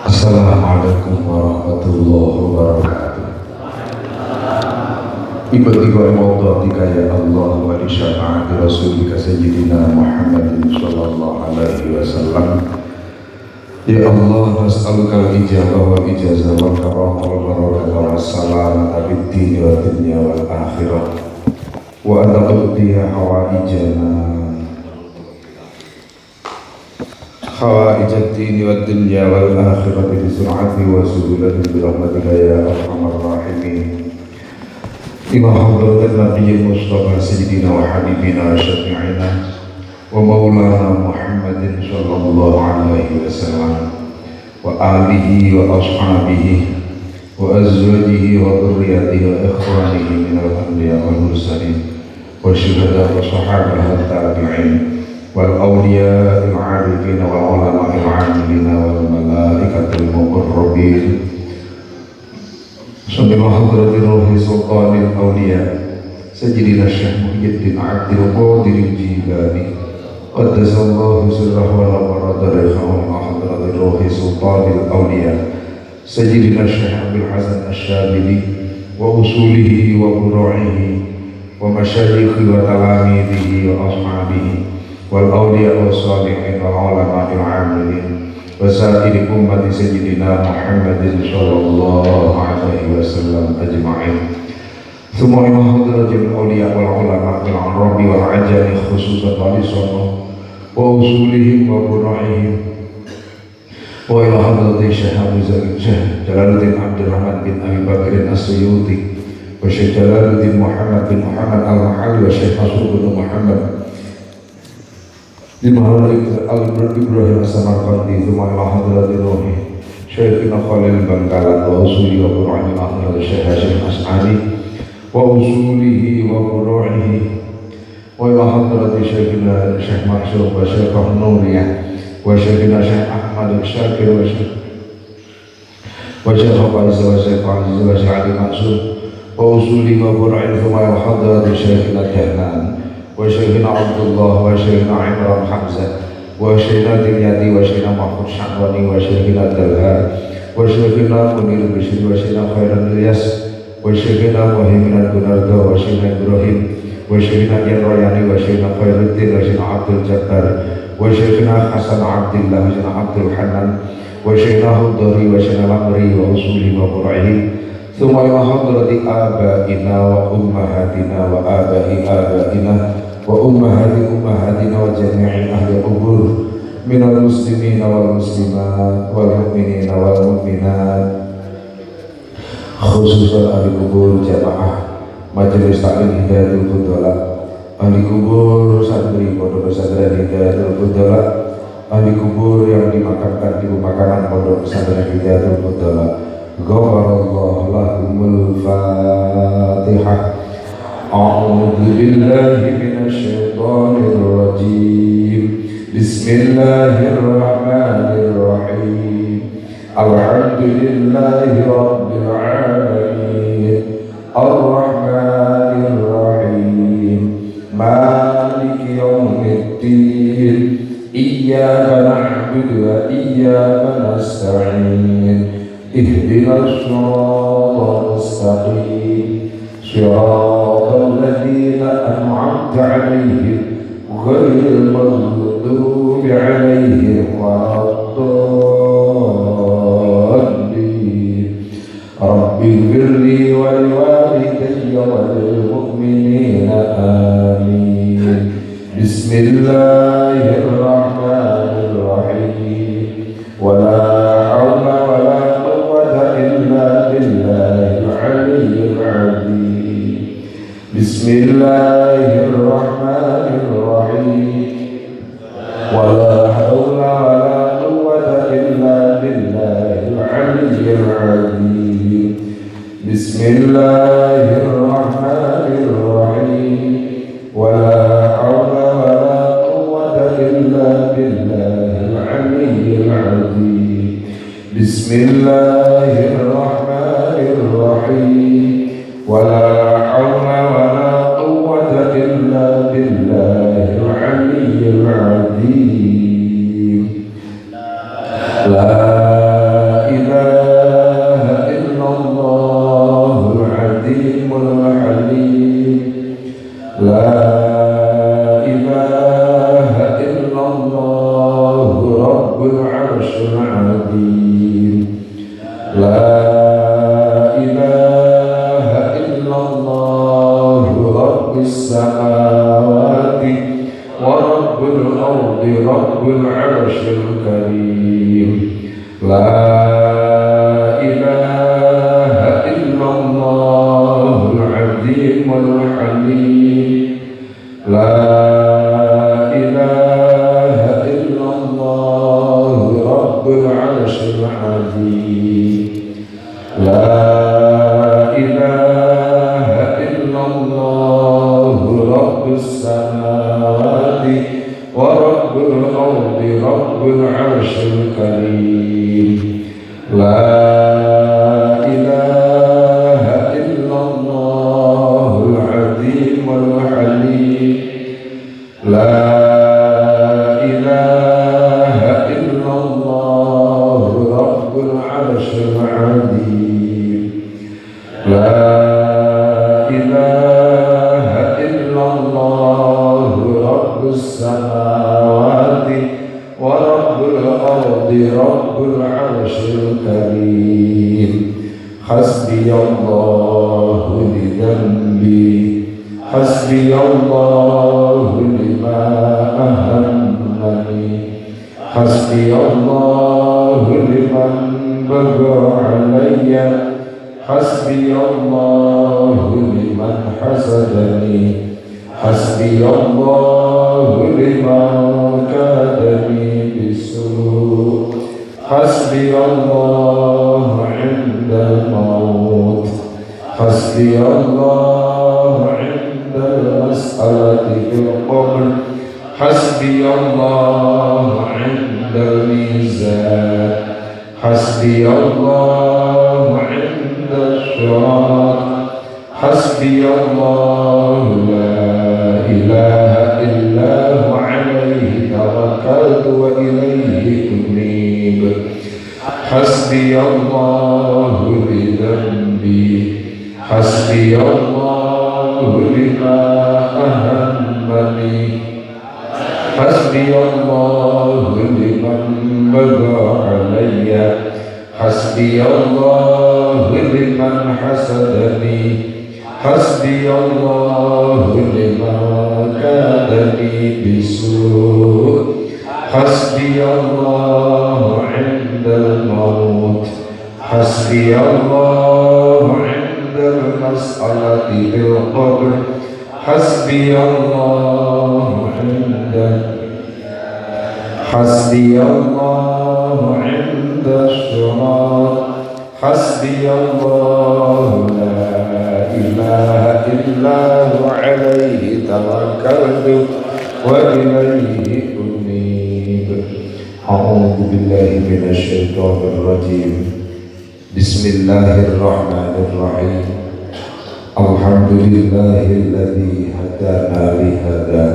Assalamualaikum warahmatullahi wabarakatuh. Tiba-tiba mawdatika ya Allah wa li syafa'ati rasulika sayyidina Muhammadin sallallahu alaihi wasallam. Ya Allah, nas'aluka al-ijabah wal ijazah wal karamah wal barakah wal salamata fid din wa dunya wal akhirah wa an taqdiya hawaijana حوائج الدين والدنيا والآخرة بسرعة وسهولة برحمتك يا أرحم الراحمين. إلى حضرة النبي المصطفى سيدنا وحبيبنا وشفيعنا ومولانا محمد صلى الله عليه وسلم وآله وأصحابه وأزواجه وذريته وإخوانه من الأنبياء والمرسلين والشهداء والصحابة والتابعين والأولياء العارفين والعلماء العاملين والملائكة المقربين سبحان حضرة روح سلطان الأولياء سيدنا الشيخ محي الدين عبد القادر الجيلاني قدس الله سره ونور ضريحه مع حضرة روح سلطان الأولياء سيدنا الشيخ عبد الحسن الشاذلي وأصوله وفروعه ومشايخه وتلاميذه وأصحابه والأولياء والصالحين والعلماء العاملين وسائر أمة سيدنا محمد صلى الله عليه وسلم أجمعين. ثم إلى حضرة الأولياء والعلماء بالعرب والعجم خصوصا ولصنع وأصولهم وفروعهم وإلى حضرة الشيخ جلال الدين عبد الرحمن بن أبي بكر السيوطي والشيخ جلال الدين محمد بن محمد المحلي والشيخ مسعود بن محمد di mahal Ibrahim As-Samarqandi thumma ila hadrati ruhi Syekhina Khalil Bangkalan wa usuli wa furu'ani al Syekh Hashim As'ari wa usulihi wa furu'ihi wa ila hadrati Syekhina Syekh Maksud wa Syekh Nuriyah wa Syekhina Syekh Ahmad Syakir wa Syekh Faiz wa Syekh Aziz wa Syekh Ali Maksud wa usuli wa furu'ihi thumma ila hadrati Syekhina Dahlan وشيخنا عبد الله وشيخنا عمران حمزة وشيخنا دمياطي وشيخنا محمود شعباني وشيخنا دلها وشيخنا منير بشير وشيخنا خيران الياس وشيخنا مهيمنا بناردا وشيخنا إبراهيم وشيخنا يروياني وشيخنا خير الدين وشيخنا عبد الجبار وشيخنا حسن عبد الله وشيخنا عبد الحنان وشيخنا هدري وشيخنا الأمري وأصوله وفرعه ثم إلى حضرة آبائنا وأمهاتنا وآباء آبائنا وأمهات أمهاتنا وجميع أهل القبور من المسلمين والمسلمات والمؤمنين والمؤمنات خصوصا أهل القبور جماعة Majelis Taklim Hidayatul Fudhala, ahli kubur santri Pondok Pesantren Hidayatul Fudhala, ahli kubur yang dimakamkan di pemakaman Pondok Pesantren Hidayatul Fudhala. Ghafarallahu lahumul Fatihah. A'udzu billahi minasy syaithanir rajim. Bismillahirrahmanirrahim. Alhamdulillahi rabbil alamin. Ar-Rahmanir Rahim. Maliki yaumiddin. Iyyaka na'budu wa iyyaka nasta'in. اهدنا الصراط المستقيم صراط الذين أنعمت عليهم غير المغضوب عليهم ولا الضالين رب اغفر لي ولوالدي وللمؤمنين آمين. بسم الله الرحمن الرحيم. ولا حول ولا بسم الله الرحمن الرحيم. ولا حول ولا قوة إلا بالله العلي العظيم. بسم الله الرحمن الرحيم. ولا حول ولا قوة إلا بالله العلي العظيم. بسم الله الرحمن الرحيم. ولا حول ولا قوة إلا بالله العلي العظيم. لا لا إله إلا الله رب العرش العظيم لا إله إلا الله رب السماوات ورب الأرض رب العرش الكريم لا إله إلا الله العظيم الحليم لا إله إلا الله رب العرش العظيم لا إله إلا الله رب السماوات ورب الأرض رب العرش الكريم لا إله إلا الله العظيم الحليم لا إله إلا الله رب العرش العظيم لا إله إلا الله رب السماوات ورب الأرض رب العرش الكريم حسبي الله لذنبي حسبي الله لما أهمني حسبي الله لمن بغى علي حسبي الله لمن حسدني حسبي الله لمن كادني بسوء حسبي الله عند الموت حسبي الله عند المسألة في القبر حسبي الله عند الميزان حسبي الله عند الصراط حسبي الله لا إله إلا هو عليه توكلت وإليه أنيب حسبي الله لذنبي حسبي الله لما أهمني حسبي الله لمن بغى علي حسبي الله لمن حسدني حسبي الله لمن كادني بسوء حسبي الله عند الموت حسبي الله عند المسألة في القبر حسبي الله عند حسبي الله عند الصراط حسبي الله لا إله إلا هو عليه توكلت وإليه أنيب أعوذ بالله من الشيطان الرجيم بسم الله الرحمن الرحيم الحمد لله الذي هدانا لهذا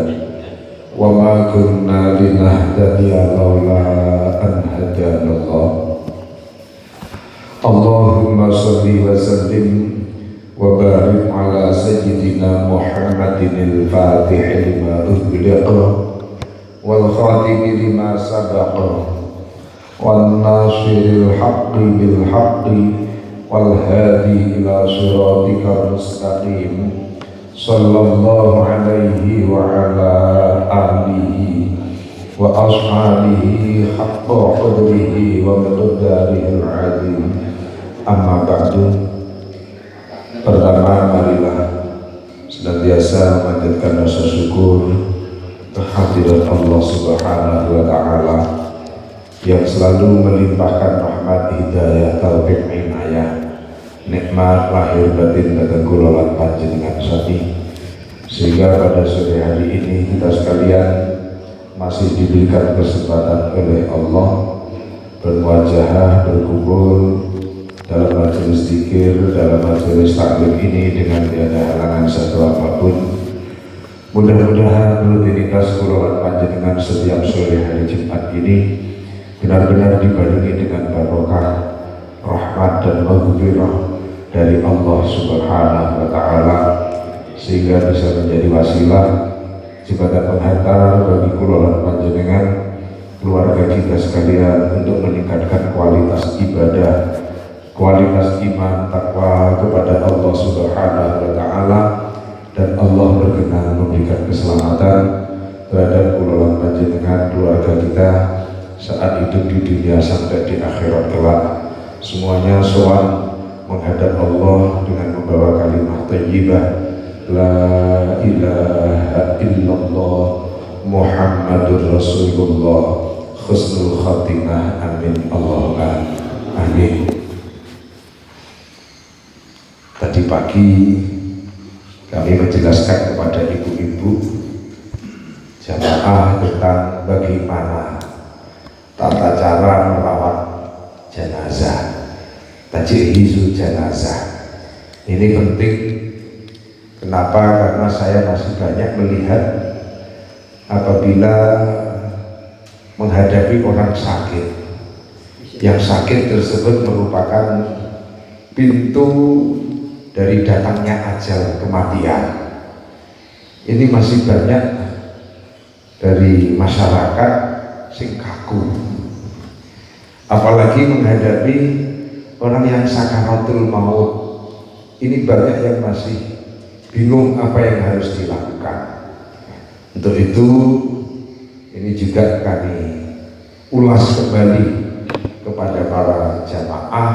وما كنا لنهتدي لولا أن هدانا الله اللهم صل وسلم وبارك على سيدنا محمد الفاتح لما أغلق والخاتم لما سبق والناصر الحق بالحق والهادي إلى صراطك المستقيم صلى الله عليه وعلى آله وأصحابه حق قدره ومقداره العظيم أما بعد. Pertama, marilah senantiasa memanjatkan rasa syukur kehadirat Allah Subhanahu wa Ta'ala yang selalu melimpahkan rahmat, hidayah, taufik, inayah, nikmat lahir batin dan kulolan panjenengan sami, sehingga pada sore hari ini kita sekalian masih diberikan kesempatan oleh Allah bermuajahah, berkumpul dalam majelis zikir, dalam majelis taklim ini dengan tiada halangan satu apapun. Mudah-mudahan rutinitas kulolan panjenengan setiap sore hari Jumat ini benar-benar dibarengi dengan barokah, rahmat dan maghfirah dari Allah Subhanahu wa Ta'ala, sehingga bisa menjadi wasilah sebagai penghantar bagi kula lan panjenengan keluarga kita sekalian untuk meningkatkan kualitas ibadah, kualitas iman, takwa kepada Allah Subhanahu wa Ta'ala, dan Allah berkenan memberikan keselamatan terhadap kula lan panjenengan keluarga kita saat hidup di dunia sampai di akhirat kelak. Semuanya sowan menghadap Allah dengan membawa kalimat thayyibah La ilaha illallah Muhammadur Rasulullah husnul khatimah, amin Allahumma amin. Tadi pagi kami menjelaskan kepada ibu-ibu jamaah tentang bagaimana tata cara merawat jenazah, tajhizu jenazah. Ini penting. Kenapa? Karena saya masih banyak melihat apabila menghadapi orang sakit, yang sakit tersebut merupakan pintu dari datangnya ajal, kematian. Ini masih banyak dari masyarakat sing kaku, apalagi menghadapi orang yang sakaratul maut. Ini banyak yang masih bingung apa yang harus dilakukan. Untuk itu ini juga kami ulas kembali kepada para jamaah.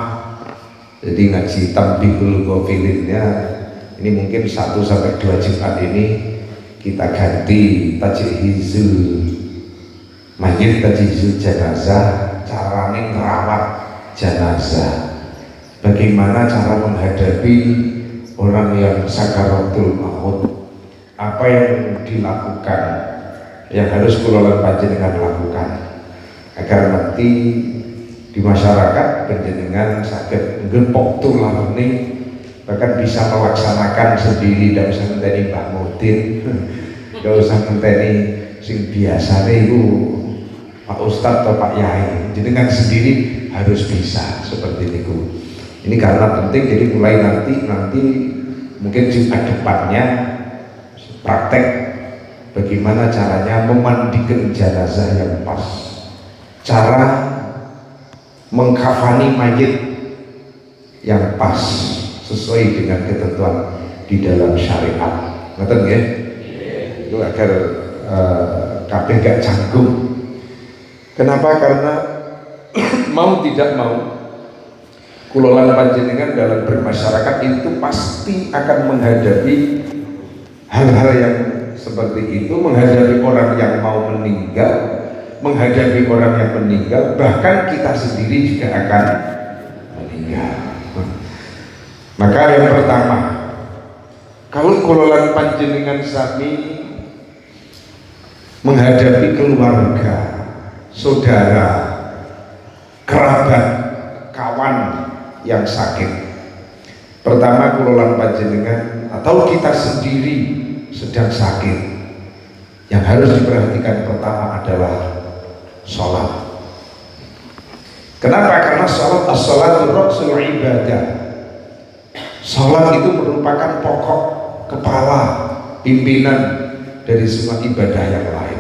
Jadi ngaji tambihul gofilinnya ini mungkin 1 sampai 2 Jumat ini kita ganti tajhizul mayit, tajhizul jenazah, caranya merawat jenazah, bagaimana cara menghadapi orang yang sakaratul maut, apa yang dilakukan, yang harus kula lan panjenengan lakukan agar nanti di masyarakat panjenengan saged nggepok tulang ini, bahkan bisa melaksanakan sendiri, tidak usah ngenteni Mbah Mudin, tidak usah ngenteni sing biasane itu Pak Ustadz atau Pak Yai, jenengan sendiri harus bisa seperti itu. Ini karena penting, jadi mulai nanti mungkin Jumat depannya praktek bagaimana caranya memandikan jenazah yang pas, cara mengkafani mayit yang pas sesuai dengan ketentuan di dalam syariat. Ngerti ya? Itu agar kabeh gak canggung. Kenapa? Karena mau tidak mau kula lan panjenengan dalam bermasyarakat itu pasti akan menghadapi hal-hal yang seperti itu, menghadapi orang yang mau meninggal, menghadapi orang yang meninggal, bahkan kita sendiri juga akan meninggal. Maka yang pertama, kalau kula lan panjenengan sami menghadapi keluarga, saudara, kerabat, kawan yang sakit, pertama kula lan panjenengan atau kita sendiri sedang sakit, yang harus diperhatikan pertama adalah sholat. Kenapa? Karena sholat, as-sholatu ra'sul ibadah. Sholat itu merupakan pokok, kepala, pimpinan dari semua ibadah yang lain.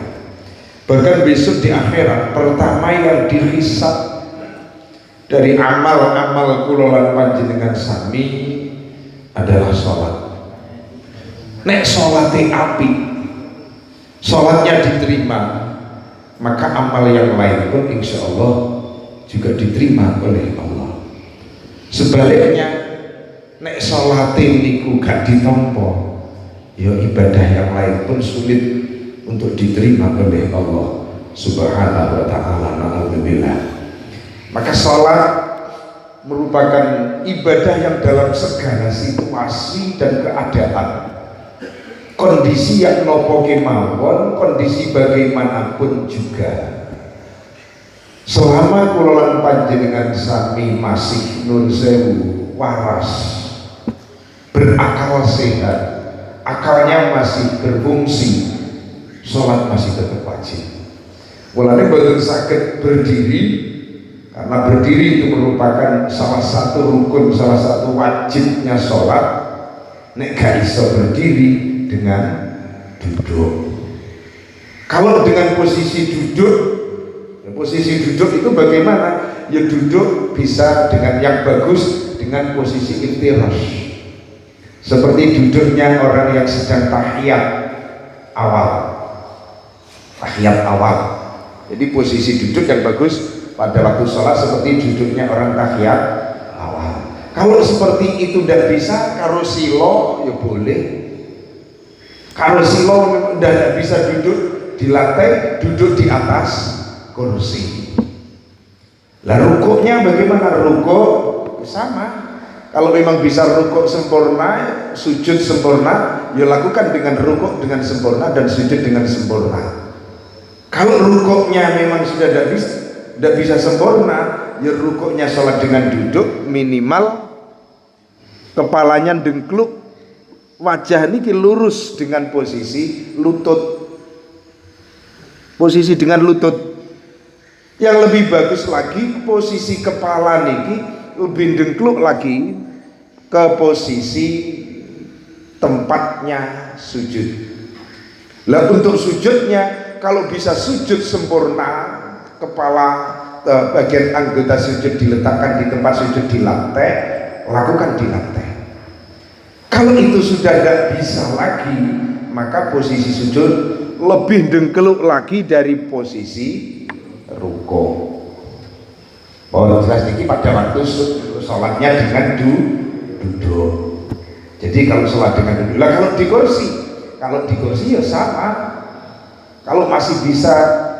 Bahkan besok di akhirat, pertama yang dihisab dari amal-amal kula lan panjenengan sami adalah sholat. Nek sholate api, sholatnya diterima, maka amal yang lain pun insya Allah juga diterima oleh Allah. Sebaliknya, nek sholate niku gak ditampa, ya ibadah yang lain pun sulit untuk diterima oleh Allah Subhanahu wa Ta'ala. Alhamdulillah. Maka sholat merupakan ibadah yang dalam segala situasi dan keadaan, kondisi yang nopo kemawon, kondisi bagaimanapun juga, selama kula lan panjenengan sami masih nun sewu waras, berakal sehat, akalnya masih berfungsi, sholat masih tetap wajib. Mulane boten saged berdiri, karena berdiri itu merupakan salah satu rukun, salah satu wajibnya sholat. nek gak iso berdiri dengan duduk. Kalau dengan posisi duduk, posisi duduk itu bagaimana? Ya duduk bisa dengan yang bagus dengan posisi iftirash, seperti duduknya orang yang sedang tahiyat awal. Jadi posisi duduk yang bagus pada waktu sholat seperti duduknya orang tahiyat awal. Kalau seperti itu tidak bisa, karo silo ya boleh. Karo silo tidak bisa duduk di lantai, duduk di atas kursi. Lah rukuknya bagaimana? Rukuk sama. Kalau memang bisa rukuk sempurna, sujud sempurna, ya lakukan dengan rukuk dengan sempurna dan sujud dengan sempurna. Kalau rukuknya memang sudah tidak bisa sempurna, ya rukuknya sholat dengan duduk, minimal kepalanya dengkluk, wajah ini lurus dengan posisi lutut. Posisi dengan lutut. Yang lebih bagus lagi, posisi kepala niki lebih dengkluk lagi ke posisi tempatnya sujud. Lah untuk sujudnya, kalau bisa sujud sempurna, kepala bagian anggota sujud diletakkan di tempat sujud di lantai, lakukan di lantai. Kalau itu sudah tidak bisa lagi, maka posisi sujud lebih dengkeluk lagi dari posisi rukuk. Oh jelas ini pada waktu sholatnya dengan duduk. Jadi kalau sholat dengan duduk, lah kalau di kursi ya sama. Kalau masih bisa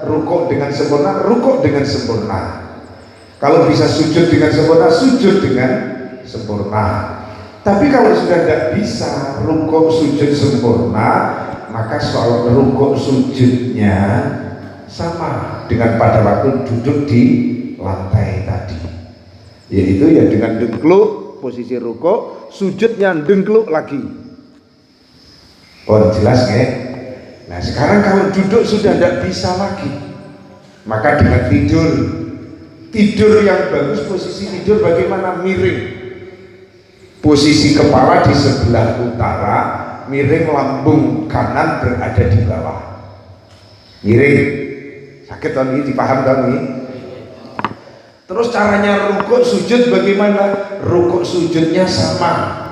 rukuk dengan sempurna, rukuk dengan sempurna. Kalau bisa sujud dengan sempurna, sujud dengan sempurna. Tapi kalau sudah tidak bisa rukuk sujud sempurna, maka soal rukuk sujudnya sama dengan pada waktu duduk di lantai tadi, yaitu ya dengan dengkluk posisi rukuk, sujudnya dengkluk lagi. Oh jelas nggak? Nah sekarang kalau duduk sudah tidak bisa lagi, maka dengan tidur yang bagus, posisi tidur bagaimana? Miring, posisi kepala di sebelah utara, miring, lambung kanan berada di bawah. Miring, sakit tahun ini, dipaham tahun ini. Terus caranya rukuk sujud bagaimana? Rukuk sujudnya sama.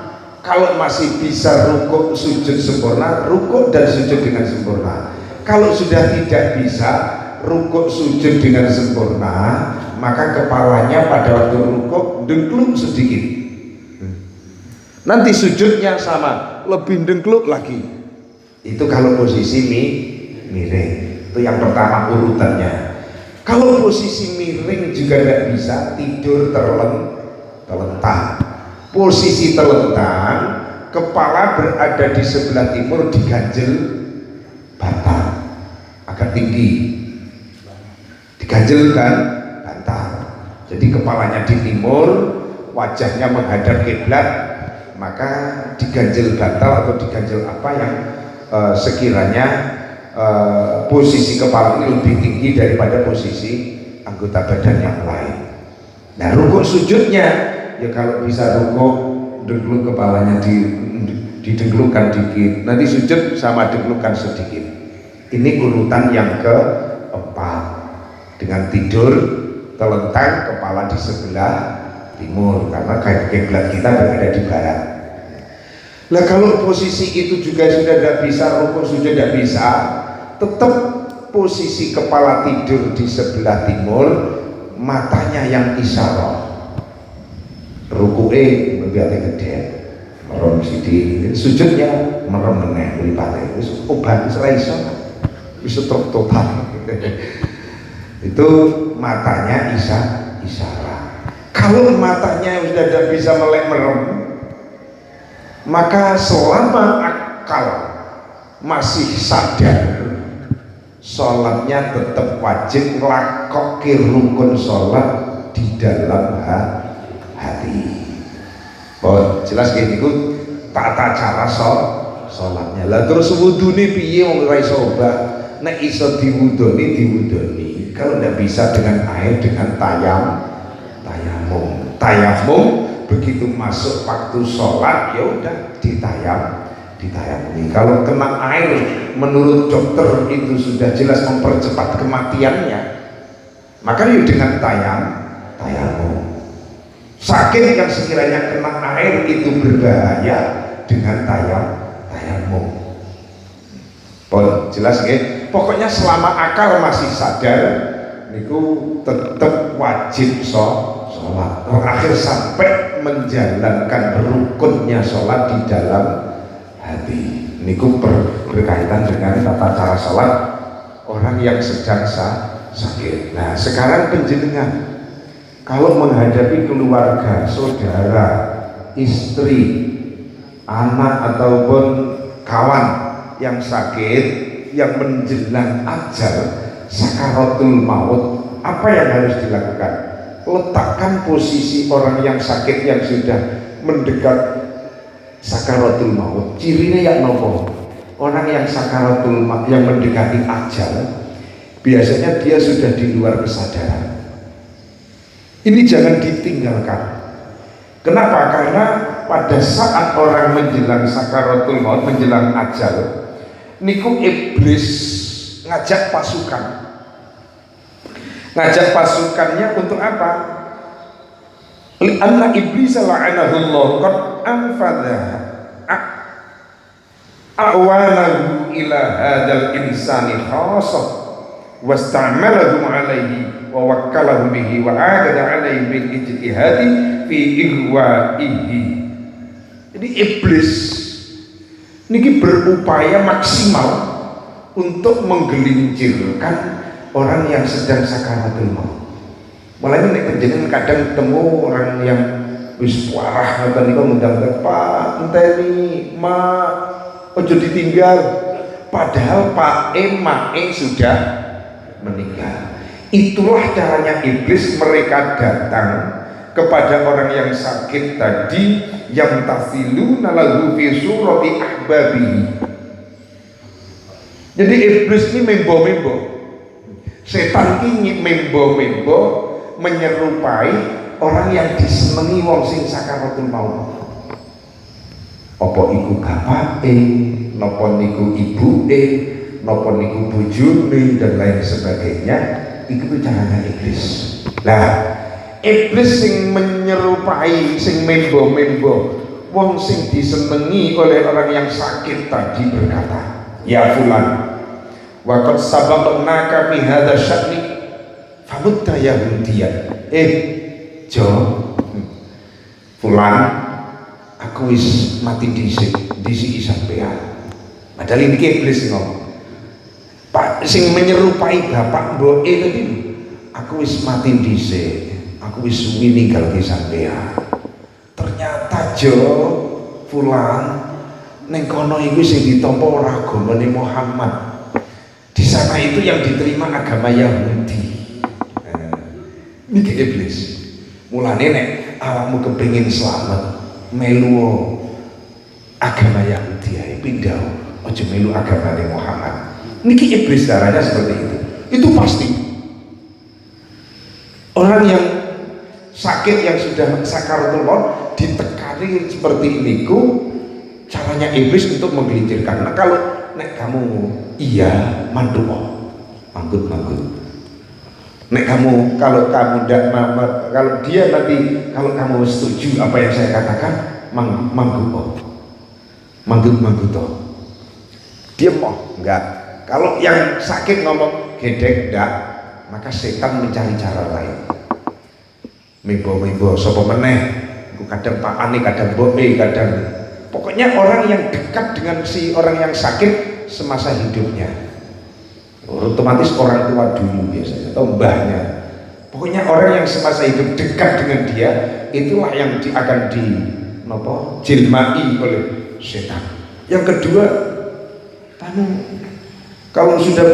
Kalau masih bisa rukuk sujud sempurna, rukuk dan sujud dengan sempurna. Kalau sudah tidak bisa rukuk sujud dengan sempurna, maka kepalanya pada waktu rukuk dengkluk sedikit. Nanti sujudnya sama, lebih dengkluk lagi. Itu kalau posisi miring. Itu yang pertama urutannya. Kalau posisi miring juga tidak bisa, tidur terlentang. Posisi terlentang, kepala berada di sebelah timur, diganjel bantal agak tinggi, diganjelkan bantal. Jadi kepalanya di timur, wajahnya menghadap kiblat, maka diganjel bantal atau diganjel apa yang sekiranya posisi kepala ini lebih tinggi daripada posisi anggota badan yang lain. Nah rukuk sujudnya ya kalau bisa rukuk dengkluk kepalanya didengklukkan dikit, nanti sujud sama dengklukkan sedikit. Ini urutan yang keempat. Dengan tidur telentang, kepala di sebelah timur karena kiblat kita berada di barat. Nah kalau posisi itu juga sudah tidak bisa, rukuk sujud tidak bisa, tetap posisi kepala tidur di sebelah timur, matanya yang isyarah. Rukuke mbiate gede, merem sithik, sujudnya merem meneh mripate. Wis obat wis ora iso. Wis total. Itu matanya isyarah. Kalau matanya sudah tidak bisa melek merem, maka selama akal masih sadar, sholatnya tetap wajib nglakokke rukun sholat di dalam hati. Oh jelas kayak gitu tata cara sholatnya. Lah terus wudune piye wong ora iso obah? Nek iso diwudoni. Kalau tidak bisa dengan air, dengan tayamum. Tayamum begitu masuk waktu sholat ya udah ditayamumi. Kalau kena air menurut dokter itu sudah jelas mempercepat kematiannya, maka ya dengan tayamum. Sakit yang sekiranya kena air itu berbahaya, dengan tayamum. Jelas nggih? Pokoknya selama akal masih sadar niku tetap wajib sholat. Terakhir sampai menjalankan rukunnya sholat di dalam hati. Niku berkaitan dengan tata cara sholat orang yang sedang sakit. Nah sekarang penjenengan kalau menghadapi keluarga, saudara, istri, anak ataupun kawan yang sakit, yang menjelang ajal, sakaratul maut, apa yang harus dilakukan? Letakkan posisi orang yang sakit yang sudah mendekat sakaratul maut. Cirinya yang nopo? Orang yang sakaratul maut, yang mendekati ajal, biasanya dia sudah di luar kesadaran. Ini jangan ditinggalkan. Kenapa? Karena pada saat orang menjelang sakaratul maut, menjelang ajal, niku iblis ngajak pasukan. Ngajak pasukannya untuk apa? Li'anna iblis la'anahullah qad anfadha a'wanahu ila hadal insani khasah wasta'malahum alaihi wa wakkalahum bihi wa agada alaihi bil ijtihadi fi ihwaihi. Jadi iblis niki berupaya maksimal untuk menggelincirkan orang yang sedang sakaratul maut. Mulai nek panjenengan kadang ketemu orang yang wis parah ngoten niku ngundang Pak enteni ma ojo ditinggal, padahal Pak Mae sudah meninggal. Itulah caranya iblis, mereka datang kepada orang yang sakit tadi, yang tasiluna lahu fi surati ahbabihi. Jadi iblis ini membo-membo, setan ini membo-membo menyerupai orang yang disenengi wong sing sakaratul maut. Apa iku bapake, napa niku ibuke, napa niku bojone dan lain sebagainya. Itu caranya iblis. Nah, iblis sing menyerupai, sing membo-membo wong sing disenengi oleh orang yang sakit tadi berkata, ya fulan, wa qad sabaqnaka fi hadha sya'ni famutta yahudiyan. Jo fulan, aku wis mati dhisik sampean. Padahal ini iblis ngomong. Pak sing menyerupai bapak mboke tadi, aku wis mati dhisik, aku wis ninggal ki sampean. Ternyata jo fulan ning kono iku sing ditampa ora agamane Muhammad. Di sana itu yang diterima agama Yahudi. Niki iblis. Mulane nek awakmu kepengin selamat, melu agama Yahudi ae, pindah aja melu agamane Muhammad. Niki iblis caranya seperti itu pasti. Orang yang sakit yang sudah sakaratul maut ditekani seperti niku, caranya iblis untuk menggelincirkan. Nah kalau nek kamu iya mandu manggut. Nek kamu kalau dia nanti kalau kamu setuju apa yang saya katakan manggut dia mau enggak. Kalau yang sakit ngomong gedek enggak, maka setan mencari cara lain. Mimbo sapa meneh, iku kadang pakane, kadang boe, kadang pokoknya orang yang dekat dengan si orang yang sakit semasa hidupnya. Otomatis orang tua dulu biasanya atau mbahnya. Pokoknya orang yang semasa hidup dekat dengan dia, itulah yang akan jilmai oleh setan. Yang kedua, kalau sudah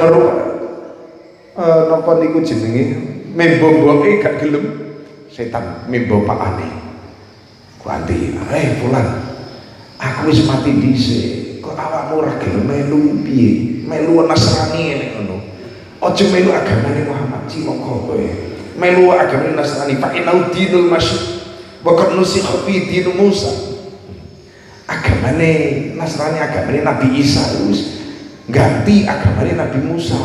niku jenenge membo-mboke gak gelem, setan membo pakane. Kuanti, fulan, aku wis mati dhisik, kok awakmu ora gelem melu piye? Melu Nasrani ngene ngono. Aja melu agamane Muhammad cilaka kowe. Melu agamane Nasrani, Pak Inaudinul Masyid. Waqad nusikha fi din Musa. Agamane Nasrani, agamane Nabi Isa wis ganti agamane Nabi Musa.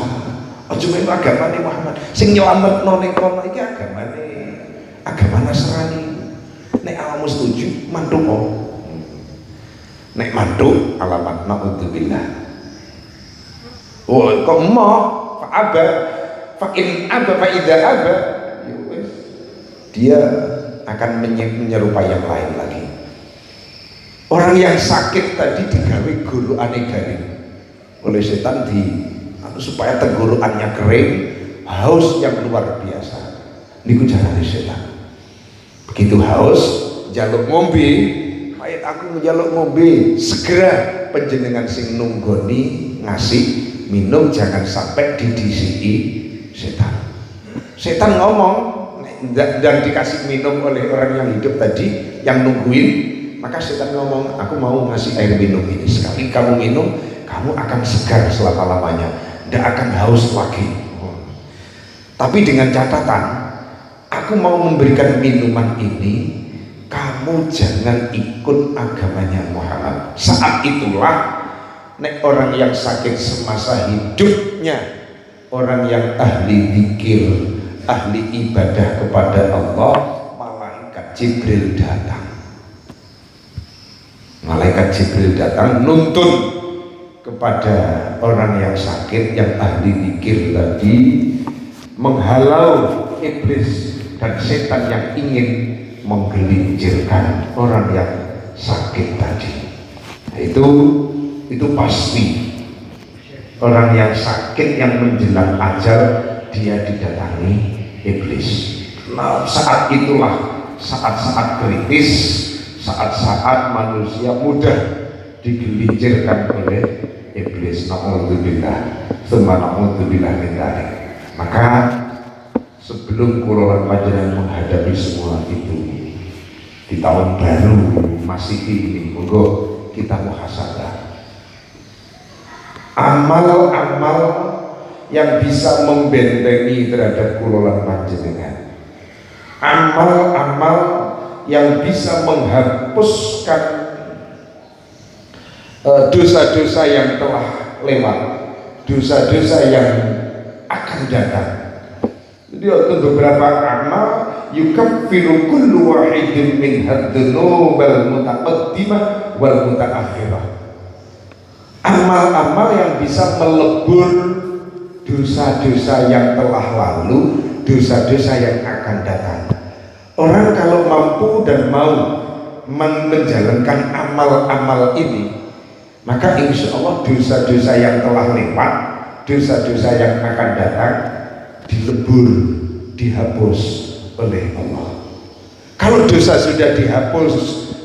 Aja melu agamane Muhammad. Sing nyelametno ning kono iki agama Nasrani. Nek awakmu setuju mantuk kok. Nek mantuk alamat naudzubillah. Oh kok mau fa aba fa in aba fa idza aba ya wis dia akan menyerupai yang lain lagi. Orang yang sakit tadi digawe golokane garing oleh setan supaya tenggorokannya kering, haus yang luar biasa. Niku jarane setan. Begitu haus, jaluk ngombe, mayit aku njaluk ngombe, segera panjenengan sing nunggoni ngasih minum jangan sampai didisiki setan. Setan ngomong dan dikasih minum oleh orang yang hidup tadi yang nungguin. Maka setan ngomong, aku mau ngasih air minum ini, sekali kamu minum kamu akan segar selama-lamanya, tidak akan haus lagi. Tapi dengan catatan, aku mau memberikan minuman ini, kamu jangan ikut agamanya Muhammad. Saat itulah nek orang yang sakit semasa hidupnya, orang yang ahli zikir, ahli ibadah kepada Allah, malaikat Jibril datang. Malaikat Jibril datang nuntun kepada orang yang sakit, yang ahli zikir tadi, menghalau iblis dan setan yang ingin menggelincirkan orang yang sakit tadi. Itu pasti orang yang sakit yang menjelang ajal dia didatangi iblis. Nah, saat itulah saat-saat kritis, saat-saat manusia mudah digelincirkan oleh iblis. Na'udzubillah, tsumma na'udzubillah min dzalik. Maka sebelum kula panjenengan menghadapi semua itu di tahun baru masih ini, monggo kita muhasabah amal-amal yang bisa membentengi terhadap kula panjenengan, amal-amal yang bisa menghapuskan dosa-dosa yang telah lewat, dosa-dosa yang akan datang. Jadi untuk beberapa amal yukaffiru kullu wahidin min hadzunubal mutaqaddimah wal mutaakhirah. Amal-amal yang bisa melebur dosa-dosa yang telah lalu, dosa-dosa yang akan datang. Orang kalau mampu dan mau menjalankan amal-amal ini, maka insya Allah dosa-dosa yang telah lewat, dosa-dosa yang akan datang dilebur, dihapus oleh Allah. Kalau dosa sudah dihapus,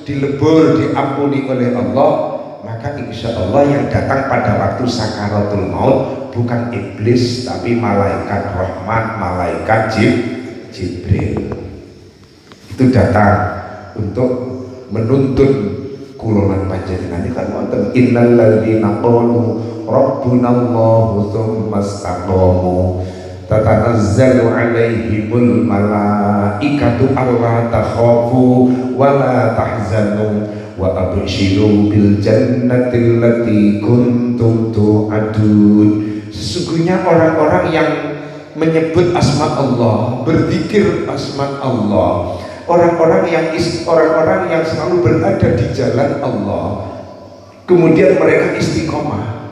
dilebur, diampuni oleh Allah, maka insya Allah yang datang pada waktu sakaratul maut bukan iblis tapi malaikat rahmat, malaikat Jibril. Itu datang untuk menuntun kulonan panjenengan ini kan wonten innal ladzina qalu rabbunallahu tsumma istaqamu tatanazzalu alaihimul malaikatu alla takhafu wa la tahzanu wa abshiru bil jannati allati kuntum tu'adun. Sesungguhnya orang-orang yang menyebut asma Allah, berzikir asma Allah, orang-orang yang selalu berada di jalan Allah, kemudian mereka istiqomah.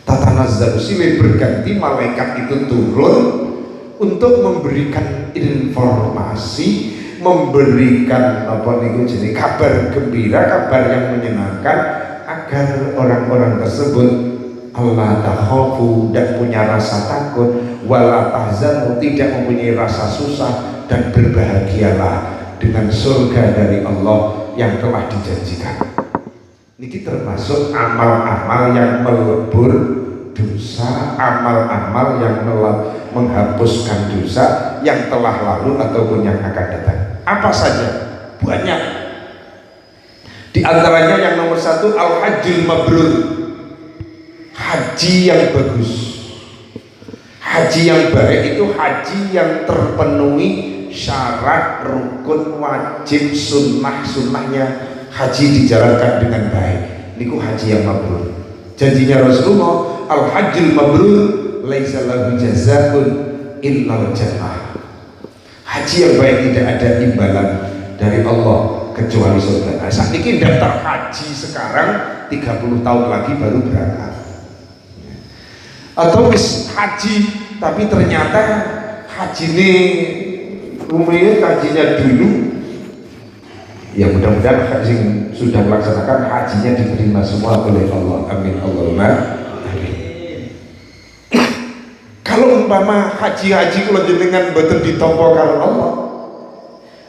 Tatanazzalu, silih berganti malaikat itu turun untuk memberikan informasi, memberikan kabar gembira, kabar yang menyenangkan, agar orang-orang tersebut Allah takhafu, tidak punya rasa takut, wala tahzanu, tidak mempunyai rasa susah, dan berbahagialah dengan surga dari Allah yang telah dijanjikan. Ini termasuk amal-amal yang melebur dosa, amal-amal yang menghapuskan dosa yang telah lalu ataupun yang akan datang. Apa saja? Banyak. Di antaranya yang nomor satu, al-hajjul mabrur, haji yang bagus. Haji yang baik itu haji yang terpenuhi syarat, rukun, wajib, sunnahnya haji dijalankan dengan baik. Niku haji yang mabrur. Janjinya Rasulullah, al hajjul mabrur laisa lahu jazaa'un illal jannah. Haji yang baik tidak ada imbalan dari Allah kecuali surga. Nah, saat ini daftar haji sekarang 30 tahun lagi baru berangkat. Atau wis haji tapi ternyata haji ini umumnya hajinya dulu, ya mudah-mudahan haji sudah melaksanakan hajinya diterima semua oleh Allah. Amin Allahumma amin. Kalau umpama haji kalau jenengan boten ditampa karo Allah,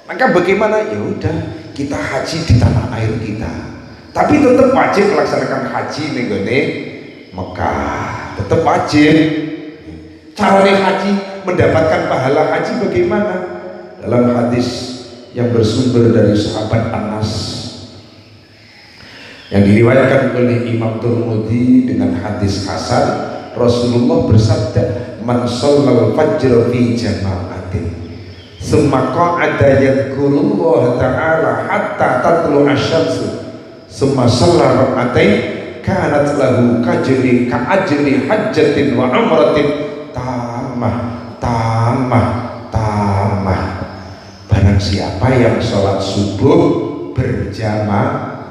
maka bagaimana? Ya udah, kita haji di tanah air kita, tapi tetap wajib melaksanakan haji nenggone Mekah, tetap wajib. Caranya haji, mendapatkan pahala haji bagaimana? Dalam hadis yang bersumber dari sahabat Anas yang diriwayatkan oleh Imam Tirmidzi dengan hadis hasan, Rasulullah bersabda, man shallal fajr fi jama'atin summa qa'ada yadhkurullah ta'ala hatta tatlu asy-syamsu summa shalla rak'atain kanat lahu ka'ajri hajjatin wa umratin tamah. Barang siapa yang sholat subuh berjamaah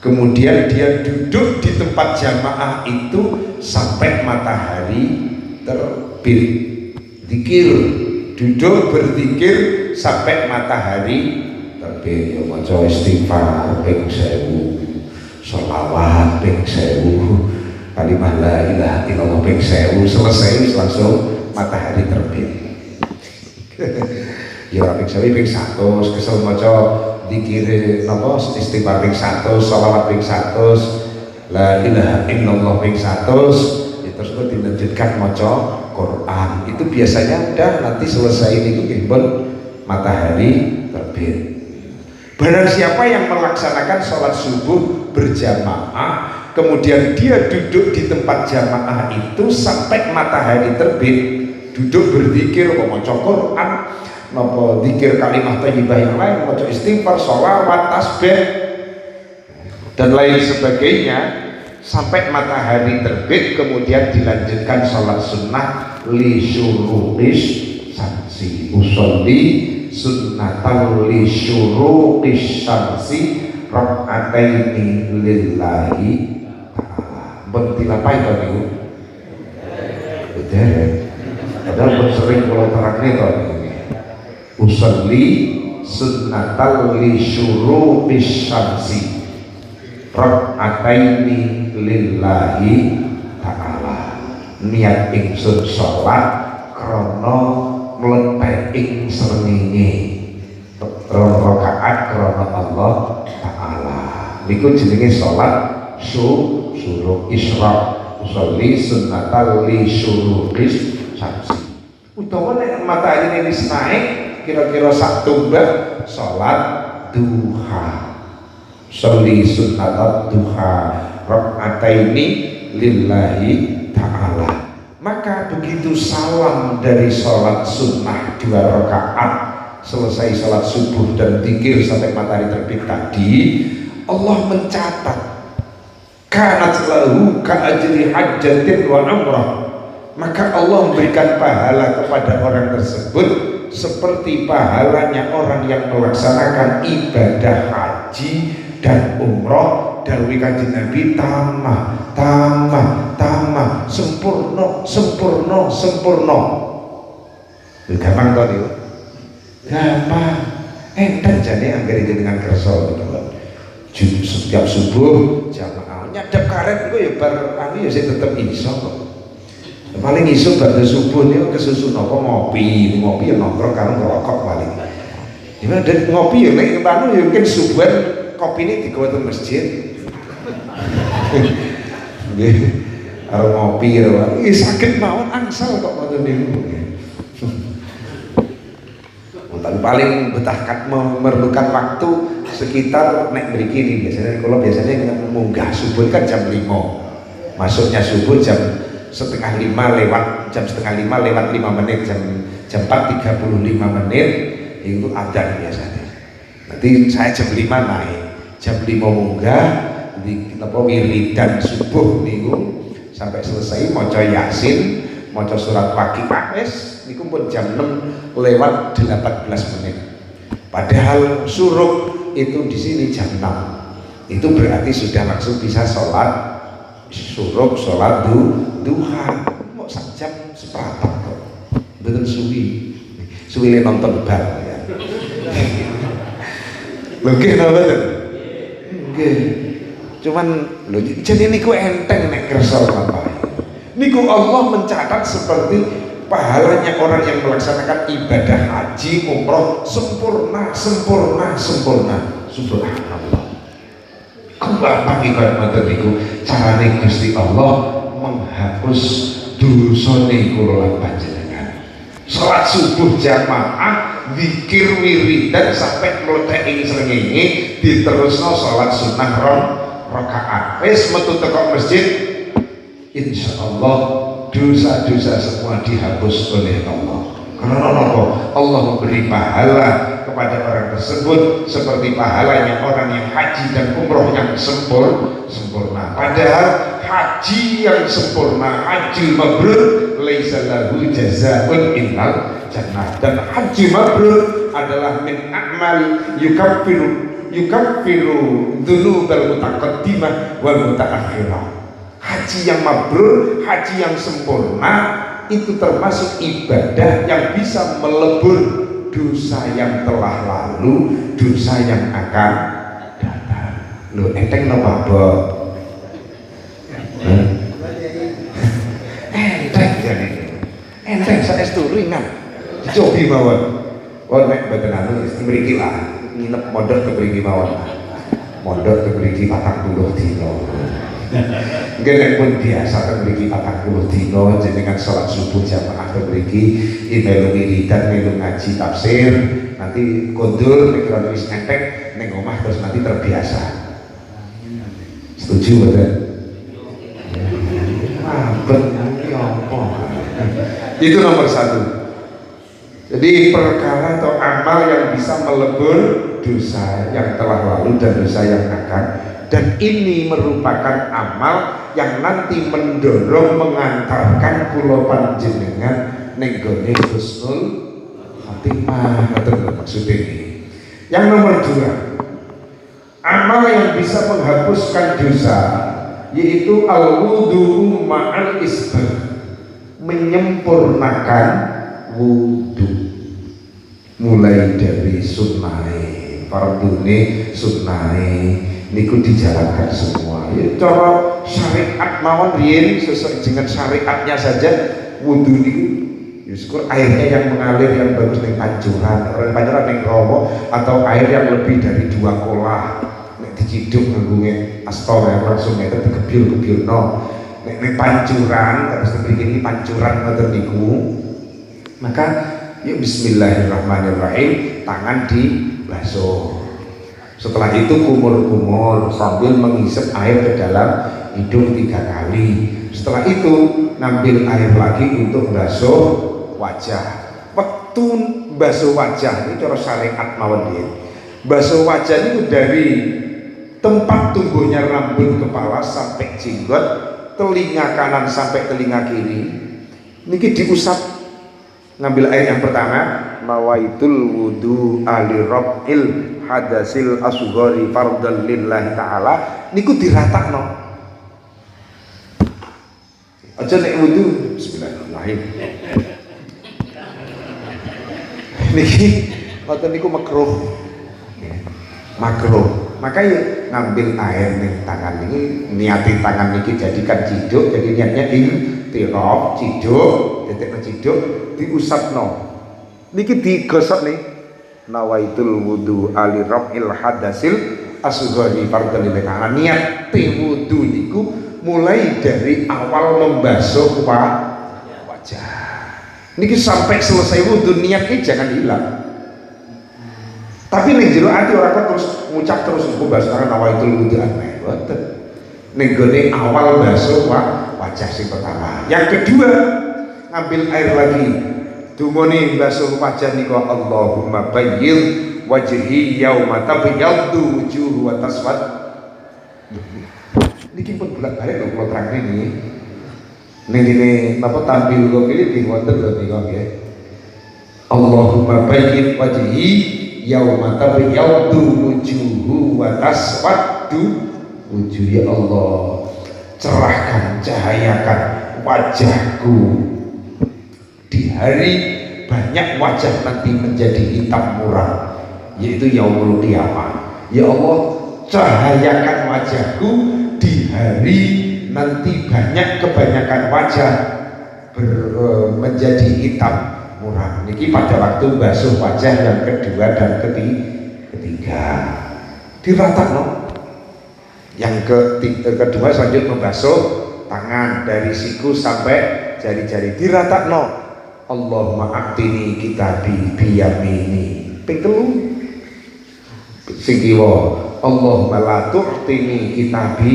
kemudian dia duduk di tempat jamaah itu sampai matahari terbit, zikir, duduk berzikir sampai matahari terbit, ya maca istighfar ping 1000, sholawat ping 1000, kalimah la ilaha illallah ping 1000, selesai langsung matahari terbit. Ya ping 1000 ping 100, kesel maca zikir napa istighfar ping 100, sholawat ping 100, la ilaha illallah ping 100, terus dilanjutkan maca Quran. Itu biasanya udah nanti selesai itu pun matahari terbit. Barang siapa yang melaksanakan sholat subuh berjamaah kemudian dia duduk di tempat jamaah itu sampai matahari terbit, duduk berzikir, maca Quran, maca zikir kalimat thayyibah yang lain, maca istighfar, sholawat, tasbih dan lain sebagainya sampai matahari terbit, kemudian dilanjutkan sholat sunnah li syuruqis syamsi, usolli sunnatal li syuruqis syamsi rak'ataini lillahi ta'ala. Berarti apa itu niku? Betul. Padahal sering kalau terangnya itu usolli sunnatal li syuruqis syamsi rak'ataini lillahi ta'ala. Niat ingsun sholat krana mletek ing srengenge, rakaat krana Allah ta'ala. Niku jenenge sholat syuruq isyraq, usolli sunnatal li syuruqis syamsi. Utawa nek matahari wis naik kira-kira sak tumbak sholat duha, sholli sunnatat duha rak'ataini lillahi ta'ala. Maka begitu salam dari sholat sunnah 2 rakaat, selesai sholat subuh dan zikir sampai matahari terbit tadi, Allah mencatat kanat lahu ka'ajri hajjatin wa umrah, maka Allah memberikan pahala kepada orang tersebut seperti pahalanya orang yang melaksanakan ibadah haji dan umroh. Dawuh Kanjeng Nabi, tamah, sempurna. Gampang to niku. Gampang. Enten jane anggere dengan kersa gitu lho. Setiap subuh jamaah nyadap karet iku ya bar anu ya sing tetep iso kok. Paling iso bar subuh niku kesusu napa ngopi ya nongkrong karo ngerokok paling. Ya dan ngopi ya nek anu ya mungkin subuhan kopine digawa teng masjid. Nggih, karo ngopi ya, iki saged mawon angsal kok ngoten niku. Tapi paling betahkan memerlukan waktu sekitar nek mriki ini biasanya kalau biasanya munggah subuh kan jam 5. Masuknya subuh jam setengah 5 lewat jam setengah 5 lewat 5 menit, jam 4:35 itu adzan biasanya. Nanti saya jam 5 naik, jam 5 munggah di wiridan subuh niku sampai selesai maca Yasin, maca surat Waqiah niku pun jam 6 lewat 18 menit. Padahal suruk itu di sini jam 6. Itu berarti sudah langsung bisa sholat suruk, sholat duha. Mau jam seperempat kok. Betul suwi nonton bal ya. Lho nggih napa mboten? Nggih. Cuman lho jadi niku enteng nek kersa apa. Niku Allah mencatat seperti pahalanya orang yang melaksanakan ibadah haji umroh sempurna. Subhanallah. Kumpang ikan mata niku carane Gusti Allah menghapus dosa niku lan panjenengan. Salat subuh jamaah, zikir wiridan sampai meletek ing srengenge, diterusno salat sunnah rakaat. Wis metu teko masjid, insyaallah dosa-dosa semua dihapus oleh Allah. Karena apa? Allah memberi pahala kepada orang tersebut seperti pahalanya orang yang haji dan umroh yang sempurna. Padahal haji yang sempurna, haji mabrur, laisa lahu jazaa'un illal jannah. Dan haji mabrur adalah min a'mal yukaffiru dzunubal mutaqaddimah wal mutaakhirah. Haji yang mabrur, haji yang sempurna itu termasuk ibadah yang bisa melebur dosa yang telah lalu, dosa yang akan datang. Loh enteng napa Bob? Enteng jadi. Enteng saestu ringan. Dicobi mawon. Oh nek mboten anu wis mriki lah. Nginep mondok teng mriki mawon. Mondok teng mriki 40 dina. Nggih pun biasa teng mriki 40 dina jenengan salat subuh jamaah teng mriki melu wiridan melu ngaji tafsir nanti kondur nek ora wis entek ning omah terus nanti terbiasa. Setuju mboten? Itu nomor 1. Jadi perkara atau amal yang bisa melebur dosa yang telah lalu dan dosa yang akan, dan ini merupakan amal yang nanti mendorong mengantarkan kula panjenengan ning gone husnul khatimah. Ngoten maksudnya ini. Yang nomor 2, amal yang bisa menghapuskan dosa yaitu al-wudu ma'al isbagh, menyempurnakan wudu mulai dari sunnah fardune sunnah niku dijalankan semua. Ya cara syariat mawon riyen sesuai dengan syariatnya saja wudu niku ya syukur airnya yang mengalir yang bagus ning pancuran, orang pancuran ning rawa atau air yang lebih dari 2 kolah nek diciduk nganggo astol langsung nek digebyul-gebyulno nek pancuran terus mriki pancuran ngoten niku. Maka yuk bismillahirrahmanirrahim, tangan dibasuh. Setelah itu kumur-kumur sambil menghisap air ke dalam hidung 3 kali. Setelah itu ngambil air lagi untuk basuh wajah. Waktu basuh wajah ini cara syariat mawon nggih. Basuh wajah itu dari tempat tumbuhnya rambut kepala sampai jenggot, telinga kanan sampai telinga kiri. Niki diusap. Ngambil air yang pertama, nawaitul wudu alirab'il hadasil asghari fardhan lillahi ta'ala, niku diratakno. Aja nek wudu bismillahirrahmanirrahim. Niki ngoten niku makruh. Maka ya ngambil air ning tangan niki, niati tangan niki jadikan ciduk, jadi niatnya tirab ciduk, titikno ciduk diusapno. Niki digosok nih. Nawaitul wudu ali rab'il hadasil asghari fardhan lillahi ta'ala. Niat wudu niku mulai dari awal membasuh wajah. Niki sampai selesai wudu niatnya jangan hilang. Tapi ning jero ati ora kok terus ngucap terus engko basuh nawaitul wudu ana. Mboten. Ning gone awal basuh wajah wajah sing pertama. Yang kedua, ngambil air lagi. Dungone basuh wajah niku Allahumma bayyid wajhi yauma tabyaddu wujuh wa taswad. Niki pun bolak-balik lho kula terang niki. Niki napa tampil kok iki wonten lho niku nggih. Allahumma bayyid wajhi yauma tabyaddu wujuh wa taswaddu wujuh. Ya Allah, cerahkan, cahayakan wajahku di hari banyak wajah nanti menjadi hitam muram, yaitu yaumul qiyamah. Ya Allah, cahayakan wajahku di hari nanti kebanyakan wajah menjadi hitam muram. Niki pada waktu basuh wajah yang kedua dan ketiga diratakno. Yang kedua selanjutnya membasuh tangan dari siku sampai jari-jari diratakno. Allahumma a'tini kitabi biyamini ping 3. Sing kiwa Allahumma la tu'tini kitabi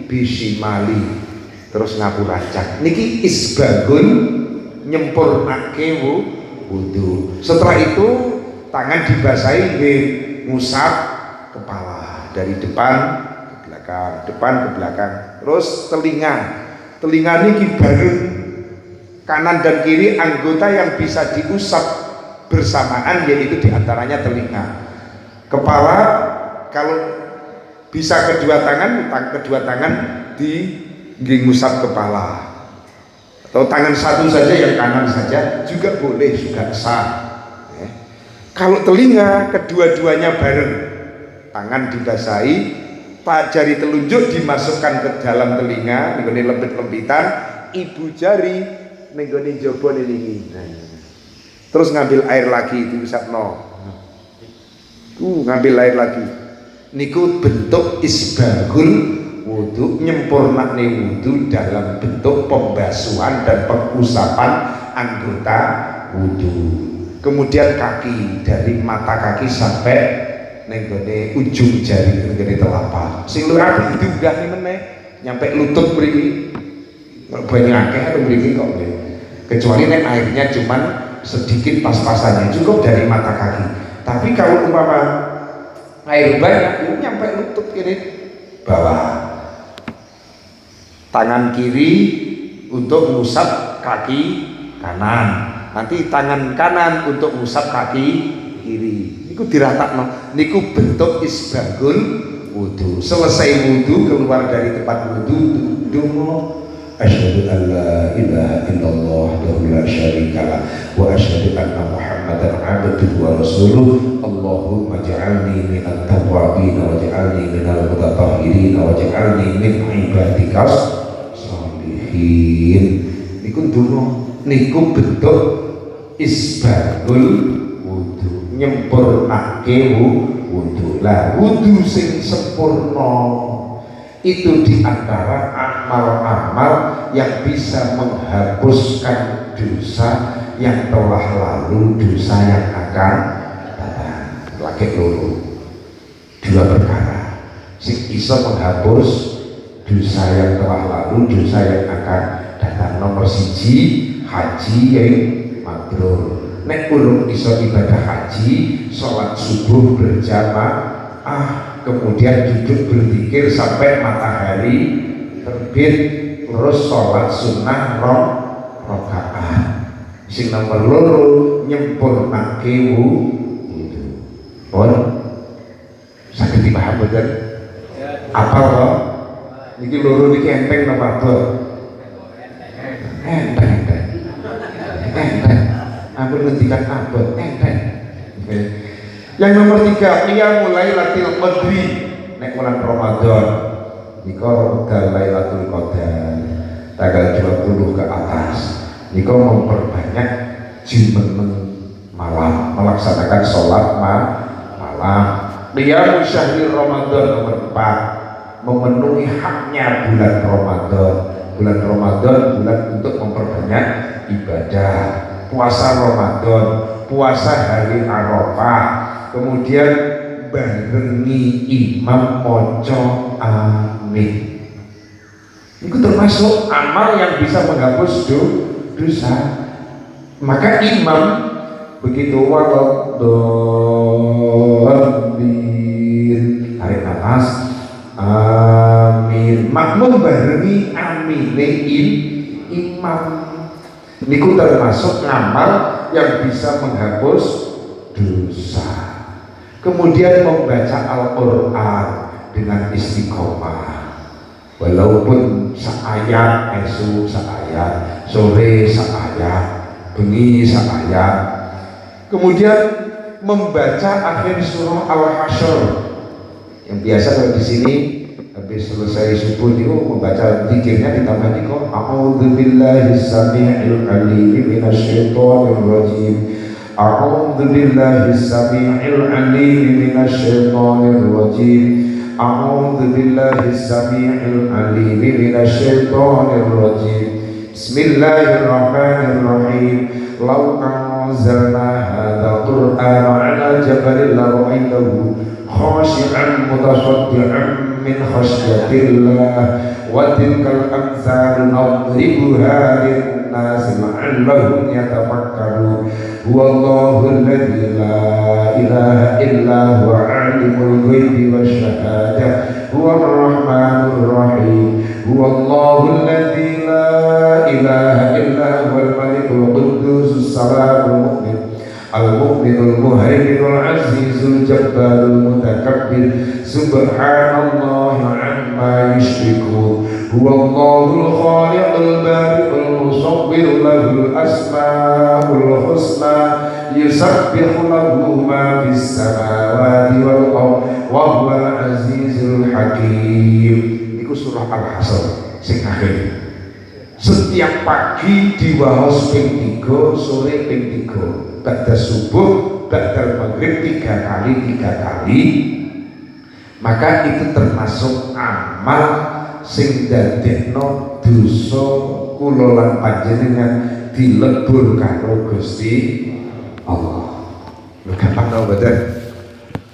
bisimali. Terus ngapurancak. Niki isbagun nyempurnake wudu. Setelah itu tangan dibasahi ngusap kepala dari depan ke belakang. Terus telinga niki bareng kanan dan kiri anggota yang bisa diusap bersamaan, yaitu diantaranya telinga. Kepala kalau bisa kedua tangan ngusap kepala, atau tangan satu saja yang kanan saja juga boleh, juga sah. Kalau telinga kedua-duanya bareng, tangan dibasahi, jari telunjuk dimasukkan ke dalam telinga, ini lembit-lembitan, ibu jari nenggone jaba niki. Terus ngambil air lagi diusapno. Ngambil air lagi. Niku bentuk isbagul wudu, nyempurnakne wudu dalam bentuk pembasuhan dan pengusapan anggota wudu. Kemudian kaki, dari mata kaki sampai nenggone ujung jari, nenggone telapak. Sing luwih diunggah meneh nyampe lutut mriki. Banyak akeh mriki kok nggih. Kecuali nek airnya cuman sedikit pas-pasannya, cukup dari mata kaki. Tapi kalau umpama air banyak itu nyampe lutut kiri bawah. Tangan kiri untuk mengusap kaki kanan, nanti tangan kanan untuk mengusap kaki kiri. Niku diratakno. Niku bentuk isbagul wudu. Selesai wudu, keluar dari tempat wudu, donga asyhadu an la ilaha illallah wahdahu la syarikalah wa asyhadu anna muhammadan abduhu wa rasuluh. Allahumma ja'alni minat tawwabin wa ja'alni minal mutatahhirin wa ja'alni min ibadikas sholihin. Niku donga, niku bentuk isbagul wudu, nyempurnake wudu. Lah wudu sing sempurna itu diantara amal-amal yang bisa menghapuskan dosa yang telah lalu, dosa yang akan datang. Lagi loro, dua perkara sing bisa menghapus dosa yang telah lalu, dosa yang akan datang. Nomor siji, haji yang mabrur. Nek urung iso ibadah haji, sholat subuh berjamaah, kemudian duduk berzikir sampai matahari terbit, terus sholat sunnah rakaat. Sing nomor loro nyempurnake wudu. Pun saged dipaham boten? Apa to? Niki loro niki enteng napa abot? Enteng. Ampun ngendikan abot enteng. Yang nomor 3, qiyamul lailatul qadri. Nek bulan Ramadan nika wekdal Lailatul Qadar tanggal 20 ke atas, nika memperbanyak jumeneng malam, melaksanakan sholat malam. Qiyamul syahri Ramadan nomor 4, memenuhi haknya bulan Ramadan. Bulan Ramadan bulan untuk memperbanyak ibadah. Puasa Ramadan, puasa hari Arafah, kemudian barengi imam moco amin. Itu termasuk amal yang bisa menghapus dosa. Maka imam begitu waladhdallin, tarik nafas, amin, makmum barengi amine imam. Niku termasuk amal yang bisa menghapus dosa. Kemudian membaca Al-Quran dengan istiqomah, walaupun seayat esok, seayat sore, seayat bengi, seayat. Kemudian membaca akhir surah Al-Hasyr, yang biasa kalau di sini habis selesai subuh itu membaca zikirnya ditambah dikon a'udzubillahi samii'il 'aliim minasyaitonir rajim, a'udzubillahi samii'il 'aliim minasyaitonir rajim, a'udzubillahi samii'il 'aliim minasyaitonir rajim, bismillahirrahmanirrahim, law anzalna hadzal qur'ana 'ala jabalin la ra'aitahu khashi'an mutasaddi'an min khasyatillah wa tilkal amsalu nadribuha lin-nasi la'allahum yatafakkarun. Huwallahu alladzi la ilaha illa huwa 'alimul ghaibi wasyahadah huwar rahmanur rahim. Huwallahu alladzi la ilaha illa huwal malikul quddusus salamul mu'min al-mu'minul muhaiminul azizul jabbarul mutakabbir. Subhanallah amma yushrikun. Huwallahul khaliqul bari'ul musawwir lahul asmaul husna yusabbihu lahu ma fis samawati wal ardh wa huwal azizul hakim. Iku surah Al-Hasyr sing akhir. Setiap pagi diwaos ping 3, sore ping 3, ba'da subuh, ba'da maghrib 3 kali. Maka itu termasuk amal sing dadekno dosa kula lan panjenengan dilebur karo Gusti Allah. Lho gampang to mboten?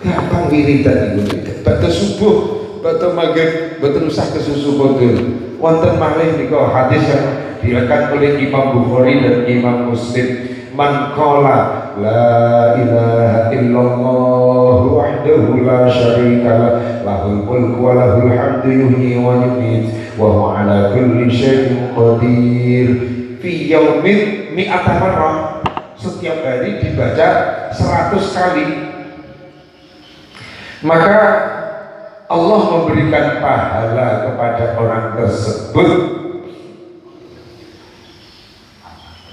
Gampang wiridan niku. Ba'da subuh, ba'da maghrib, mboten usah kesusu bodol. Wonten malih nika hadis yang diriwayatkan oleh Imam Bukhari dan Imam Muslim, man qala la ilaha illallah wahdahu la syarika lahul mulku wa lahul hamdu yuhyi wa yumiit wa huwa ala kulli syai'in qadir fi yaumin mi'ata marrah. Setiap hari dibaca 100 kali, maka Allah memberikan pahala kepada orang tersebut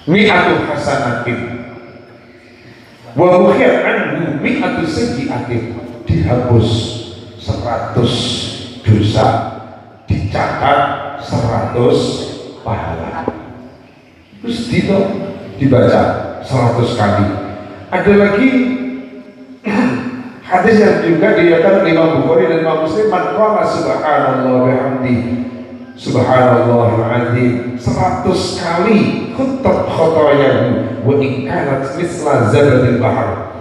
mi'atu hasanatin wa mukhir anhu mi'atu sayyi'atin, dihapus 100 dosa, dicatat 100 pahala. Terus dibaca 100 kali. Ada lagi hadis yang juga diriwayatkan oleh Imam Bukhari dan Imam Muslim, man qala subhanallah bihamdihi subhanallahil azim 100 kali khuttat khotoyahu wa in kanat misla zabadil bahr.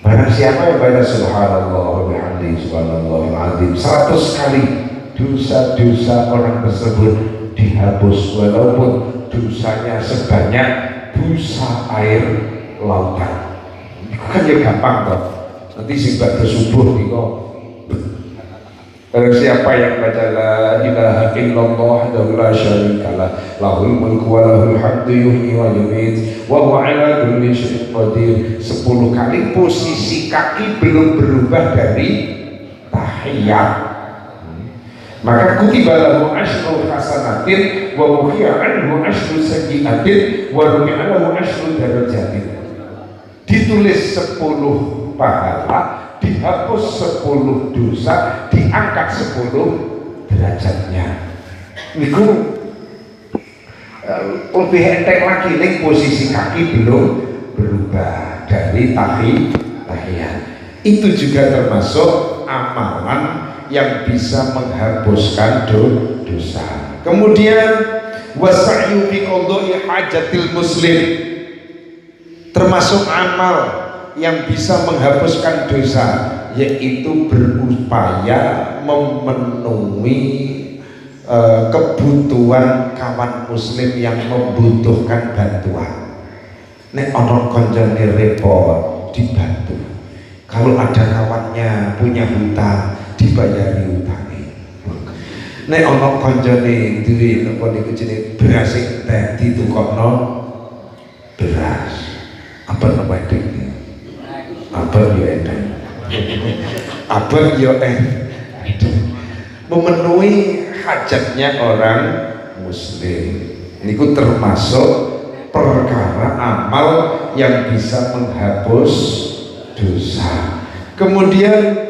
Barang siapa yang baca subhanallah bihamdihi subhanallahil azim 100 kali, dosa-dosa orang tersebut dihapus walaupun dosanya sebanyak busa air lautan. Itu kan ya gampang toh. Nanti singkat subuh niko. Barang siapa yang baca la ilaha illallah la syarikalah lahul mulku wa lahul hamdu yuhyi wa yumiit wa huwa ala kulli syai'in qadir 10 kali, posisi kaki belum berubah dari tahiyat, maka kutiba lahu asyru hasanatin wa muhiya anhu asyru sayyi'atin wa rufi'a lahu asyru darajatin. Ditulis 10 pahala, dihapus 10 dosa, diangkat 10 derajatnya. Niku lebih enteng lagi, nih posisi kaki belum berubah dari tahiyat. Itu juga termasuk amalan yang bisa menghapuskan dosa. Kemudian wasa'yu fi qadha'i hajatil muslim, termasuk amal yang bisa menghapuskan dosa, yaitu berupaya memenuhi kebutuhan kawan muslim yang membutuhkan bantuan. Nek ono konjone repot dibantu. Kalau ada kawannya punya hutang dibayari hutangnya. Nek ono konjone duwe napa niku jenenge beras entek ditukokno beras. Apa nama ini? Apa yo entek? Apa yo entek? Memenuhi hajatnya orang muslim. Niku termasuk perkara amal yang bisa menghapus dosa. Kemudian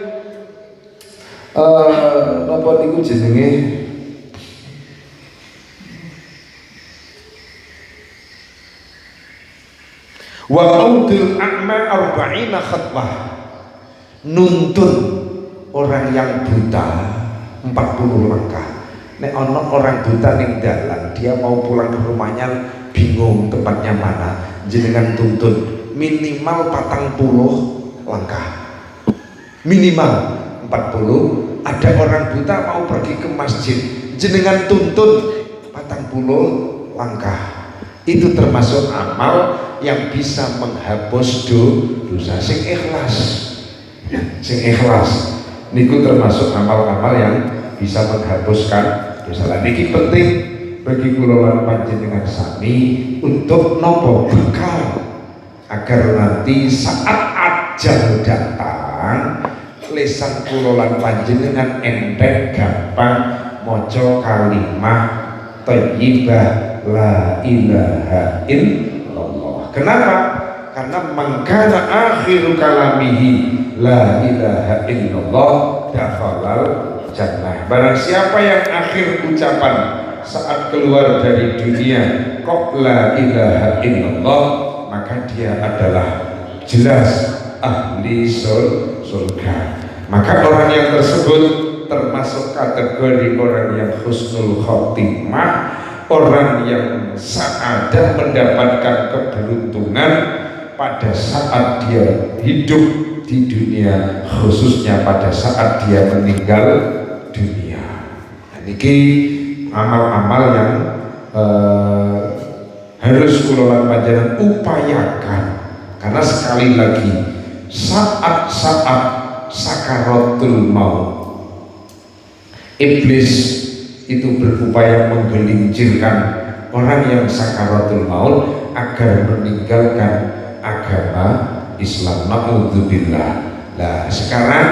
napa niku jenenge wa qaudul a'ma arba'ina khatwah, nuntun orang yang buta 40 langkah. Nek ono orang buta ning dalan, dia mau pulang ke rumahnya bingung tempatnya mana, jenengan tuntun minimal 40 langkah, minimal 40. Ada orang buta mau pergi ke masjid, jenengan tuntun 40 langkah. Itu termasuk amal yang bisa menghapus dosa. Sing ikhlas, sing ikhlas niku termasuk amal-amal yang bisa menghapuskan dosa. Niki penting bagi kula lan panjenengan sami untuk nopo bekal agar nanti saat ajal datang lesan kula lan panjenengan enteng gampang maca kalimah thayyibah la ilaha illallah. Kenapa? Karena mangkana akhiru kalamihi la ilaha illallah dakhalal jannah. Barang siapa yang akhir ucapan saat keluar dari dunia kok la ilaha illallah, maka dia adalah jelas ahli surga. Maka orang yang tersebut termasuk kategori orang yang husnul khotimah, orang yang sa'adah, mendapatkan keberuntungan pada saat dia hidup di dunia, khususnya pada saat dia meninggal dunia. Nah, ini amal-amal yang harus kula panjenengan upayakan, karena sekali lagi saat-saat sakaratul maut iblis itu berupaya menggelincirkan orang yang sakaratul maut agar meninggalkan agama Islam. Na'udzubillah. Nah sekarang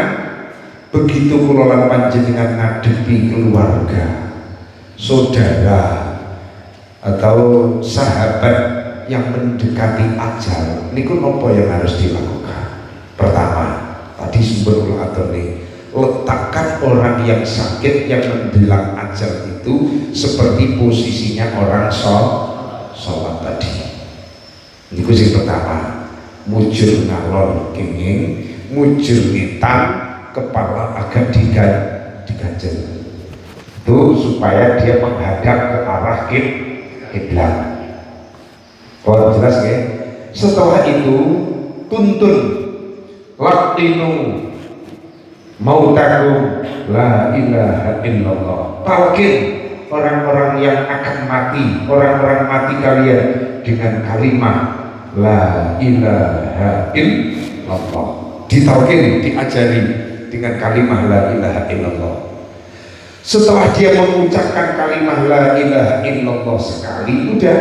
begitu kula panjenengan ngadepi keluarga, saudara atau sahabat yang mendekati ajal, niku nopo yang harus dilakukan? Pertama, tadi sumber kula aturi, letakkan orang yang sakit yang menjelang ajal itu seperti posisinya orang sholat tadi. Niku sing pertama, mujur ngalor kenging, mujur ngitan, kepala agak diganjel. Itu supaya dia menghadap ke arah kiblat. Oh jelas ya. Setelah itu tuntun laqinu mautakum la ilaha illallah. Talqin orang-orang yang akan mati, orang-orang mati kalian dengan kalimat la ilaha illallah. Ditalqin, diajari dengan kalimat la ilaha illallah. Setelah dia mengucapkan kalimat la ilaha illallah sekali, udah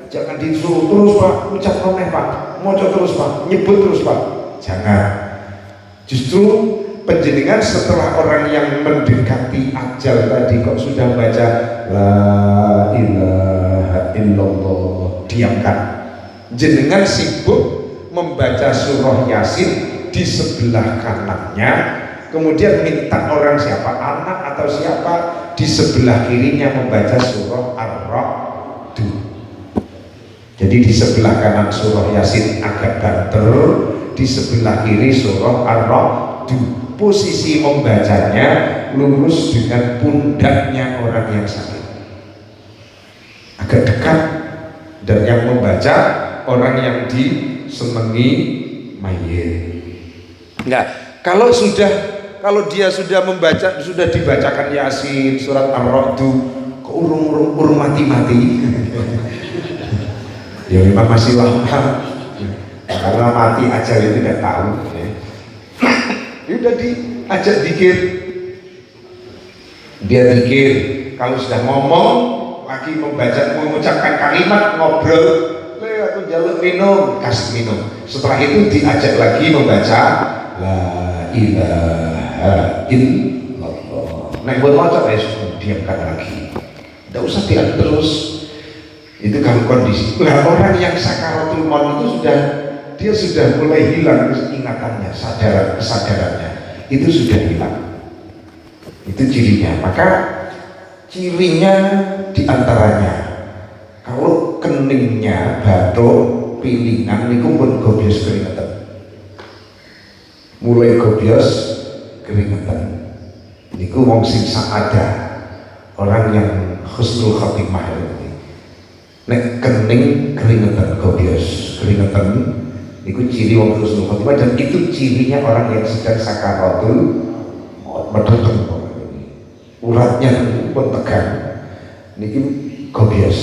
jangan disuruh terus Pak, ucap nomeh Pak, moco terus Pak, nyebut terus Pak, jangan. Justru penjenengan setelah orang yang mendekati ajal tadi kok sudah baca la ilaha illallah, diamkan. Jenengan sibuk membaca surah Yasin di sebelah kanannya, kemudian minta orang siapa, anak atau siapa, di sebelah kirinya membaca surah Ar-Ra'd. Jadi di sebelah kanan surah Yasin agak banter, di sebelah kiri surah Ar-Ra'd. Posisi membacanya lurus dengan pundaknya orang yang sakit, agak dekat, dan yang membaca orang yang disenangi mayit. Enggak, kalau sudah kalau dia sudah membaca, sudah dibacakan Yasin, surat Ar-Ra'd, kok urung mati-mati. Ya memang masih lama, karena mati aja itu tidak tahu. Ya udah diajak zikir, dia zikir. Kalau sudah ngomong lagi mengucapkan kalimat, ngobrol, aku jaluk minum, kasih minum. Setelah itu diajak lagi membaca la ilaha illallah. Nah buat macam diamkan lagi, tidak usah diadu terus. Itu kalau kondisi. Nah orang yang sakaratul maut itu dia sudah mulai hilang ingatannya, kesadarannya itu sudah hilang. Itu cirinya. Maka cirinya diantaranya, kalau keningnya batuk, pilingan itu pun gobios keringetan. Mulai gobios keringetan. Niku wong sing ada orang yang husnul khotimah ini. Nek kening keringetan gobios keringetan, niku ciri wong husnul khotimah, dan itu cirinya orang yang sedang sakaratul maut, medhoteng uratnya pun tegang. Niki gobios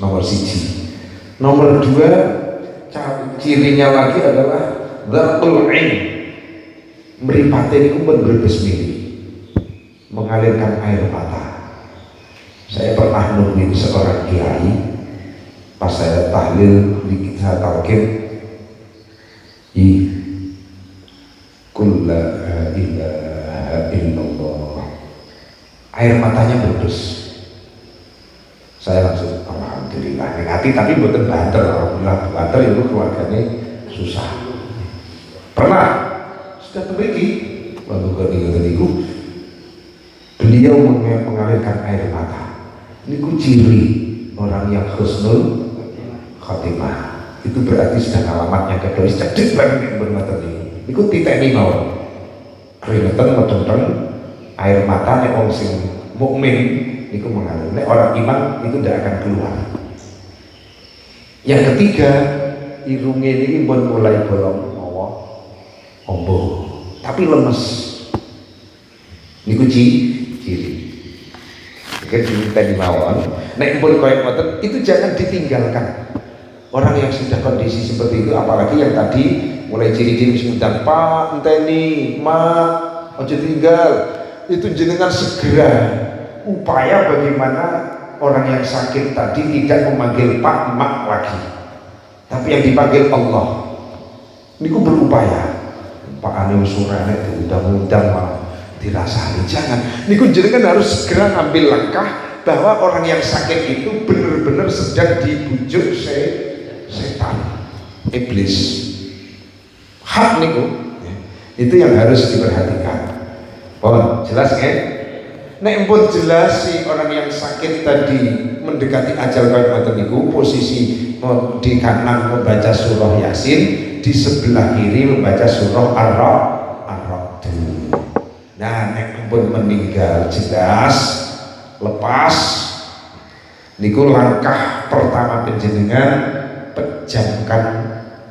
nomor 1. Nomor 2, cirinya lagi adalah dzaqul ain. Mripate niku pun berbesmili, mengalirkan air mata. Saya pernah nungguin seorang kiai pas saya tahlil di kisah talqin, qul la ilaha illallah, air matanya berdes. Saya langsung alhamdulillah ngati, tapi bukan banter. Alhamdulillah banter itu keluarganya susah. Pernah sudah memiliki lalu ketika beliau mengalirkan air mata. Ini ciri orang yang husnul khotimah. Itu berarti sudah alamatnya kedua cedek banget yang bermata ini. Itu titeni mawon. Keringetan medhoteng, air mata nek wong sing mukmin niku mengalir. Nek orang iman itu tidak akan keluar. Yang ketiga, irunge ini pun mulai bolong mawa ombo, tapi lemes. Niku ciri. Oke, diminta dimawon. Nek pun koyo ngoten, itu jangan ditinggalkan. Orang yang sudah kondisi seperti itu, apalagi yang tadi mulai ciri-ciri sebentar, Pak, enteni, Ma, ojo tinggal. Itu jenengan segera upaya bagaimana orang yang sakit tadi tidak memanggil Pak, Mak lagi, tapi yang dipanggil Allah. Niku berupaya. Pak ane usurane diundang-undang malah dirasani, jangan. Niku jenengan harus segera ngambil langkah bahwa orang yang sakit itu benar-benar sedang dibujuk setan, iblis. Hak niku, itu yang harus diperhatikan. Oh, jelas kan? Nek pun jelas si orang yang sakit tadi mendekati ajal kaya ngoten niku, posisi di kanan membaca surah Yasin, di sebelah kiri membaca surah Ar-Ra'd. Nah, nek pun meninggal jelas lepas niku langkah pertama penjenengan pejamkan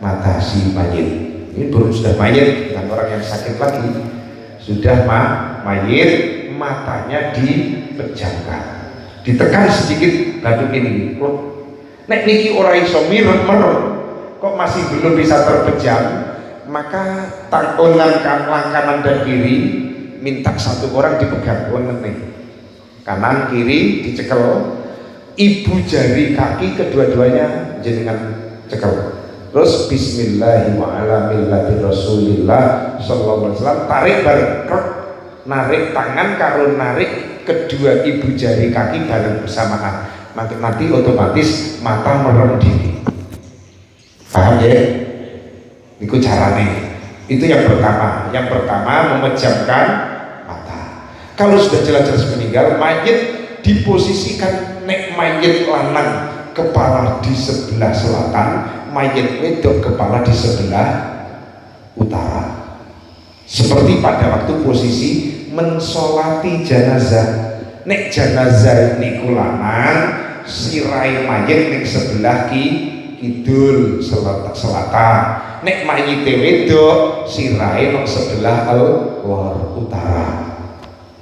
mata si mayit. Ini belum sudah mayit, bukan orang yang sakit lagi, sudah mayit, matanya dipejamkan, ditekan sedikit batu ini. Nek niki ora iso mireng kok masih belum bisa terpejam, maka lengan kanan dan kiri minta satu orang dipegang lengan, kanan kiri dicekel, ibu jari kaki kedua-duanya jenengan cekel. Terus bismillahirrahmanirrahim wa ala millati rasulillah sallallahu alaihi wasallam, tarik bareng, narik tangan karo narik kedua ibu jari kaki bareng bersamaan. Nanti otomatis mata merem diri. Paham ya? Itu caranya. Itu yang pertama. Yang pertama memejamkan mata. Kalau sudah jelas-jelas meninggal, mayit diposisikan, nek mayit lanang kepala di sebelah selatan, mayit wedok kepala di sebelah utara. Seperti pada waktu posisi mensolati jenazah. Nek jenazah niku lanang, sirai mayit ning sebelah kidul selatan. Nek mayit wedok sirai nang sebelah lor utara.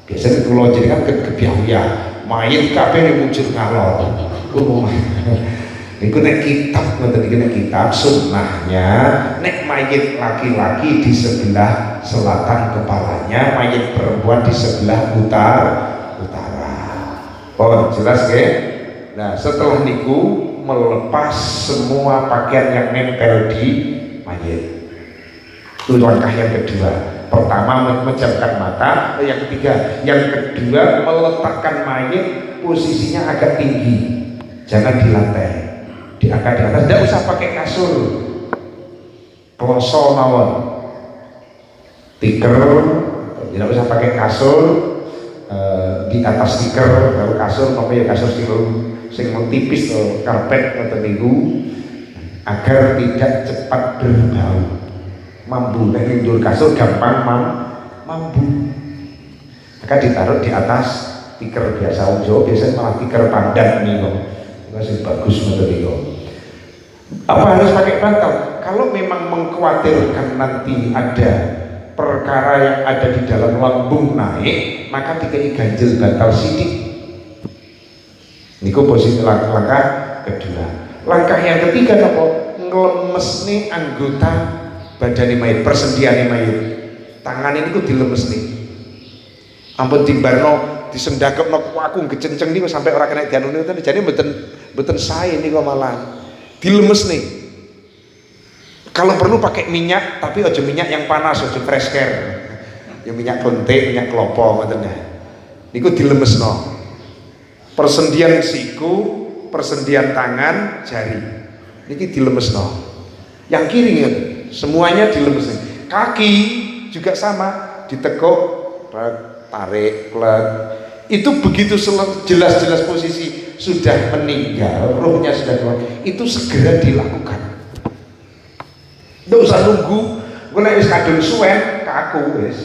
Biasanya kalau jadi kan ke Biawya, mayit kabeh muncul ngalor. Iku nek kitab, ngoten iki nek kitab sunnahnya nek mayit laki-laki di sebelah selatan kepalanya, mayit perempuan di sebelah utara. Oh, jelas ya? Nah, setelah niku melepas semua pakaian yang nempel di mayit. Itu langkah yang kedua. Pertama memejamkan mata, yang ketiga, yang kedua meletakkan mayit posisinya agak tinggi, jangan di lantai. Diangkat di atas, tidak usah pakai kasur, kloso mawon, tikar, tidak usah pakai kasur, di atas tikar, kalau kasur, tapi ya kasur sing tipis atau karpet atau minggu, agar tidak cepat berbau. Mambu, nek tidur kasur gampang mambu, maka ditaruh di atas tikar biasa. Jawa biasanya malah tikar pandan nih kok. Masih bagus material. Apa harus pakai bantal? Kalau memang mengkhawatirkan nanti ada perkara yang ada di dalam lambung naik, maka dikai ganjil bantal sidik. Niku posisi langkah kedua. Langkah yang ketiga apa? Nglemes nih anggota badan mayit, persendian mayit. Tangan ini ku dilemes nih. Ampun timbarno disendagep no aku ngecenceng nih sampai orang kena dianune itu jadi beten saya ini kok malah dilemes nih. Kalau perlu pakai minyak, tapi aja minyak yang panas, aja fresh care. Ya minyak kontek, minyak klopo ngoten ya. Niku dilemesno. Persendian siku, persendian tangan, jari. Niki dilemesno. Yang kiri ya, semuanya dilemesno. Kaki juga sama, ditekuk, tarik, plek. Itu begitu jelas-jelas posisi sudah meninggal, rohnya sudah keluar, itu segera dilakukan. Nggak usah nunggu, gue nek wis kadung suwen kaku wis.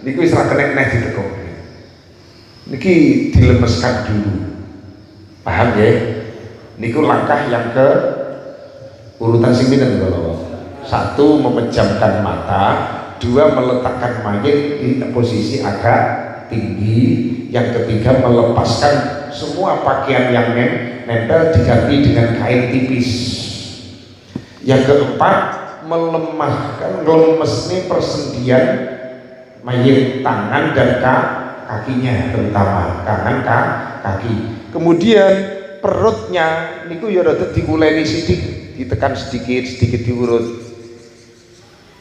Niku wis ra kena neh ditekuk. Niki dilemeskan dulu. Paham ya? Niku langkah yang ke urutan sing pinten kalau. Satu, memejamkan mata. Dua, meletakkan mayit di posisi agak tinggi. Yang ketiga, melepaskan semua pakaian yang nempel diganti dengan kain tipis. Yang keempat, melemahkan ngelemesnya persendian mayit tangan dan kakinya, terutama tangan kaki. Kemudian perutnya niku ya rada dikuleni sedikit, ditekan sedikit diurut.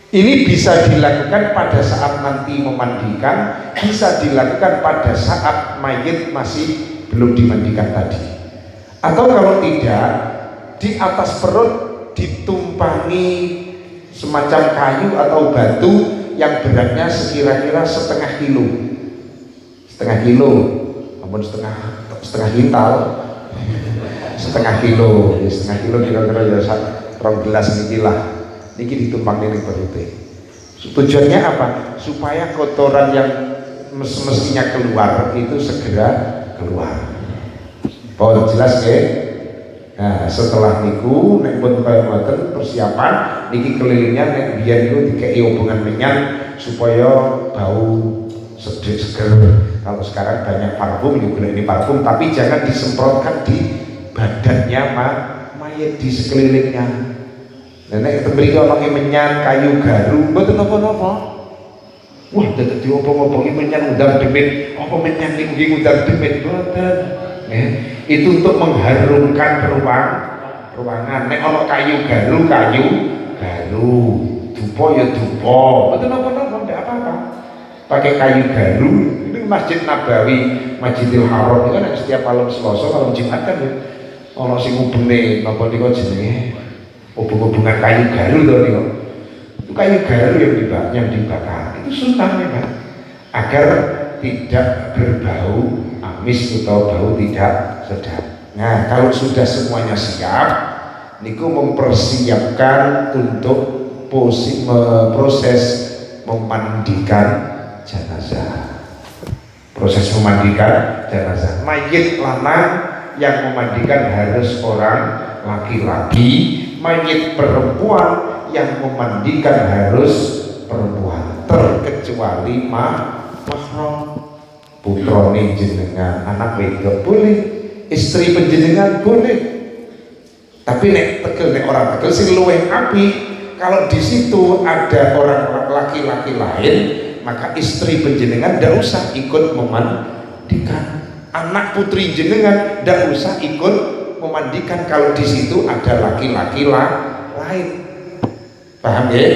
Ini bisa dilakukan pada saat nanti memandikan, bisa dilakukan pada saat mayit masih belum dimandikan tadi. Atau kalau tidak, di atas perut ditumpangi semacam kayu atau batu yang beratnya sekira-kira setengah kilo, namun setengah kintal, setengah kilo kira-kira ya 2 gelas niki lah. Niki ditumpang ning perute. Tujuannya apa? Supaya kotoran yang mestinya keluar itu segera keluar. Oh, jelas ya? Nah, setelah niku nek pun kaya ngoten persiapan niki kelilingnya nek biyen niku dikei hubungan minyak supaya bau seger. Kalau sekarang banyak parfum juga ini parfum, tapi jangan disemprotkan di badannya mayat di sekelilingnya. Nenek tembri kalau menyan kayu garu, betul apa-apa. Wah, dadak diobong-obongi menyan udang demit, apa menyan iki udang demit boten. Itu untuk mengharumkan ruangan. Nek ana kayu garu, dupa ya dupa. Betul apa-apa, enggak apa-apa. Pakai kayu garu, ini Masjid Nabawi, Masjidil Haram itu kan setiap malam Selasa, malam Jumat kan ya. Ana sing ngubenge napa niku jenenge? Hubungan kayu garu tuh nih, itu kayu garu yang dibakar itu sunnah memang agar tidak berbau amis atau bau tidak sedap. Nah, kalau sudah semuanya siap, niku mempersiapkan untuk proses memandikan jenazah. Proses memandikan jenazah. Mayit lanang yang memandikan harus orang laki-laki, mayit perempuan yang memandikan harus perempuan. terkecuali mahram. Putrane jenengan, anak wedok boleh, istri penjenengan boleh. Tapi nek tegel nek orang tegel sing luwih apik, kalau di situ ada orang laki-laki lain, maka istri penjenengan ndak usah ikut memandikan. Anak putri jenengan ndak usah ikut memandikan kalau di situ ada laki-laki lain. Paham ya?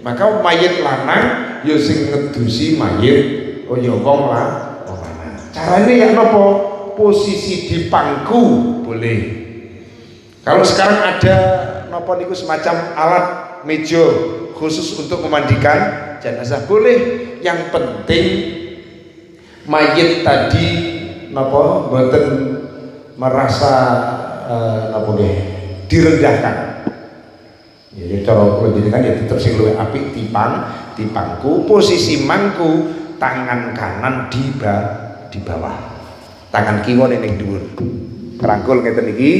Maka mayit lanang ya sing ngedusi mayit oh ya wong lanang. Caranya ya napa? Posisi di pangku boleh. Kalau sekarang ada napa niku semacam alat meja khusus untuk memandikan jenazah boleh. Yang penting mayit tadi napa mboten merasa napa nggih direndahkan. Ya cara pendidikan ya tetap sing luwih apik di pangku, posisi mangku tangan kanan di bawah, tangan kiwa ning dhuwur, kerangkul ngeten iki.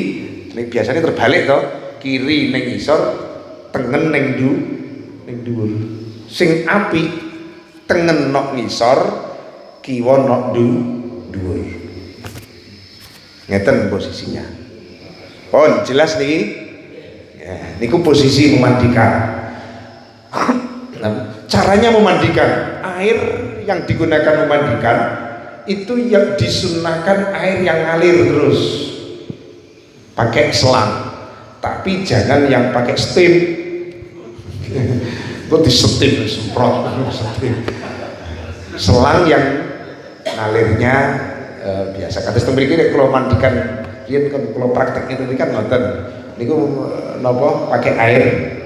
Ning biasanya terbalik to, kiri ning isor, tengen ning dhuwur. Sing apik tengen nok ngisor, kiwa nok dhuwur. Ngeten posisinya. Pun jelas niki. Ya, niku posisi memandikan. Caranya memandikan, air yang digunakan memandikan itu yang disunahkan air yang ngalir terus, pakai selang, tapi jangan yang pakai steam. Itu disetim, semprot, selang yang ngalirnya biasa. Kata setengah ini kalau mandikan, kalau praktek itu kan nonton, niku nopo pakai air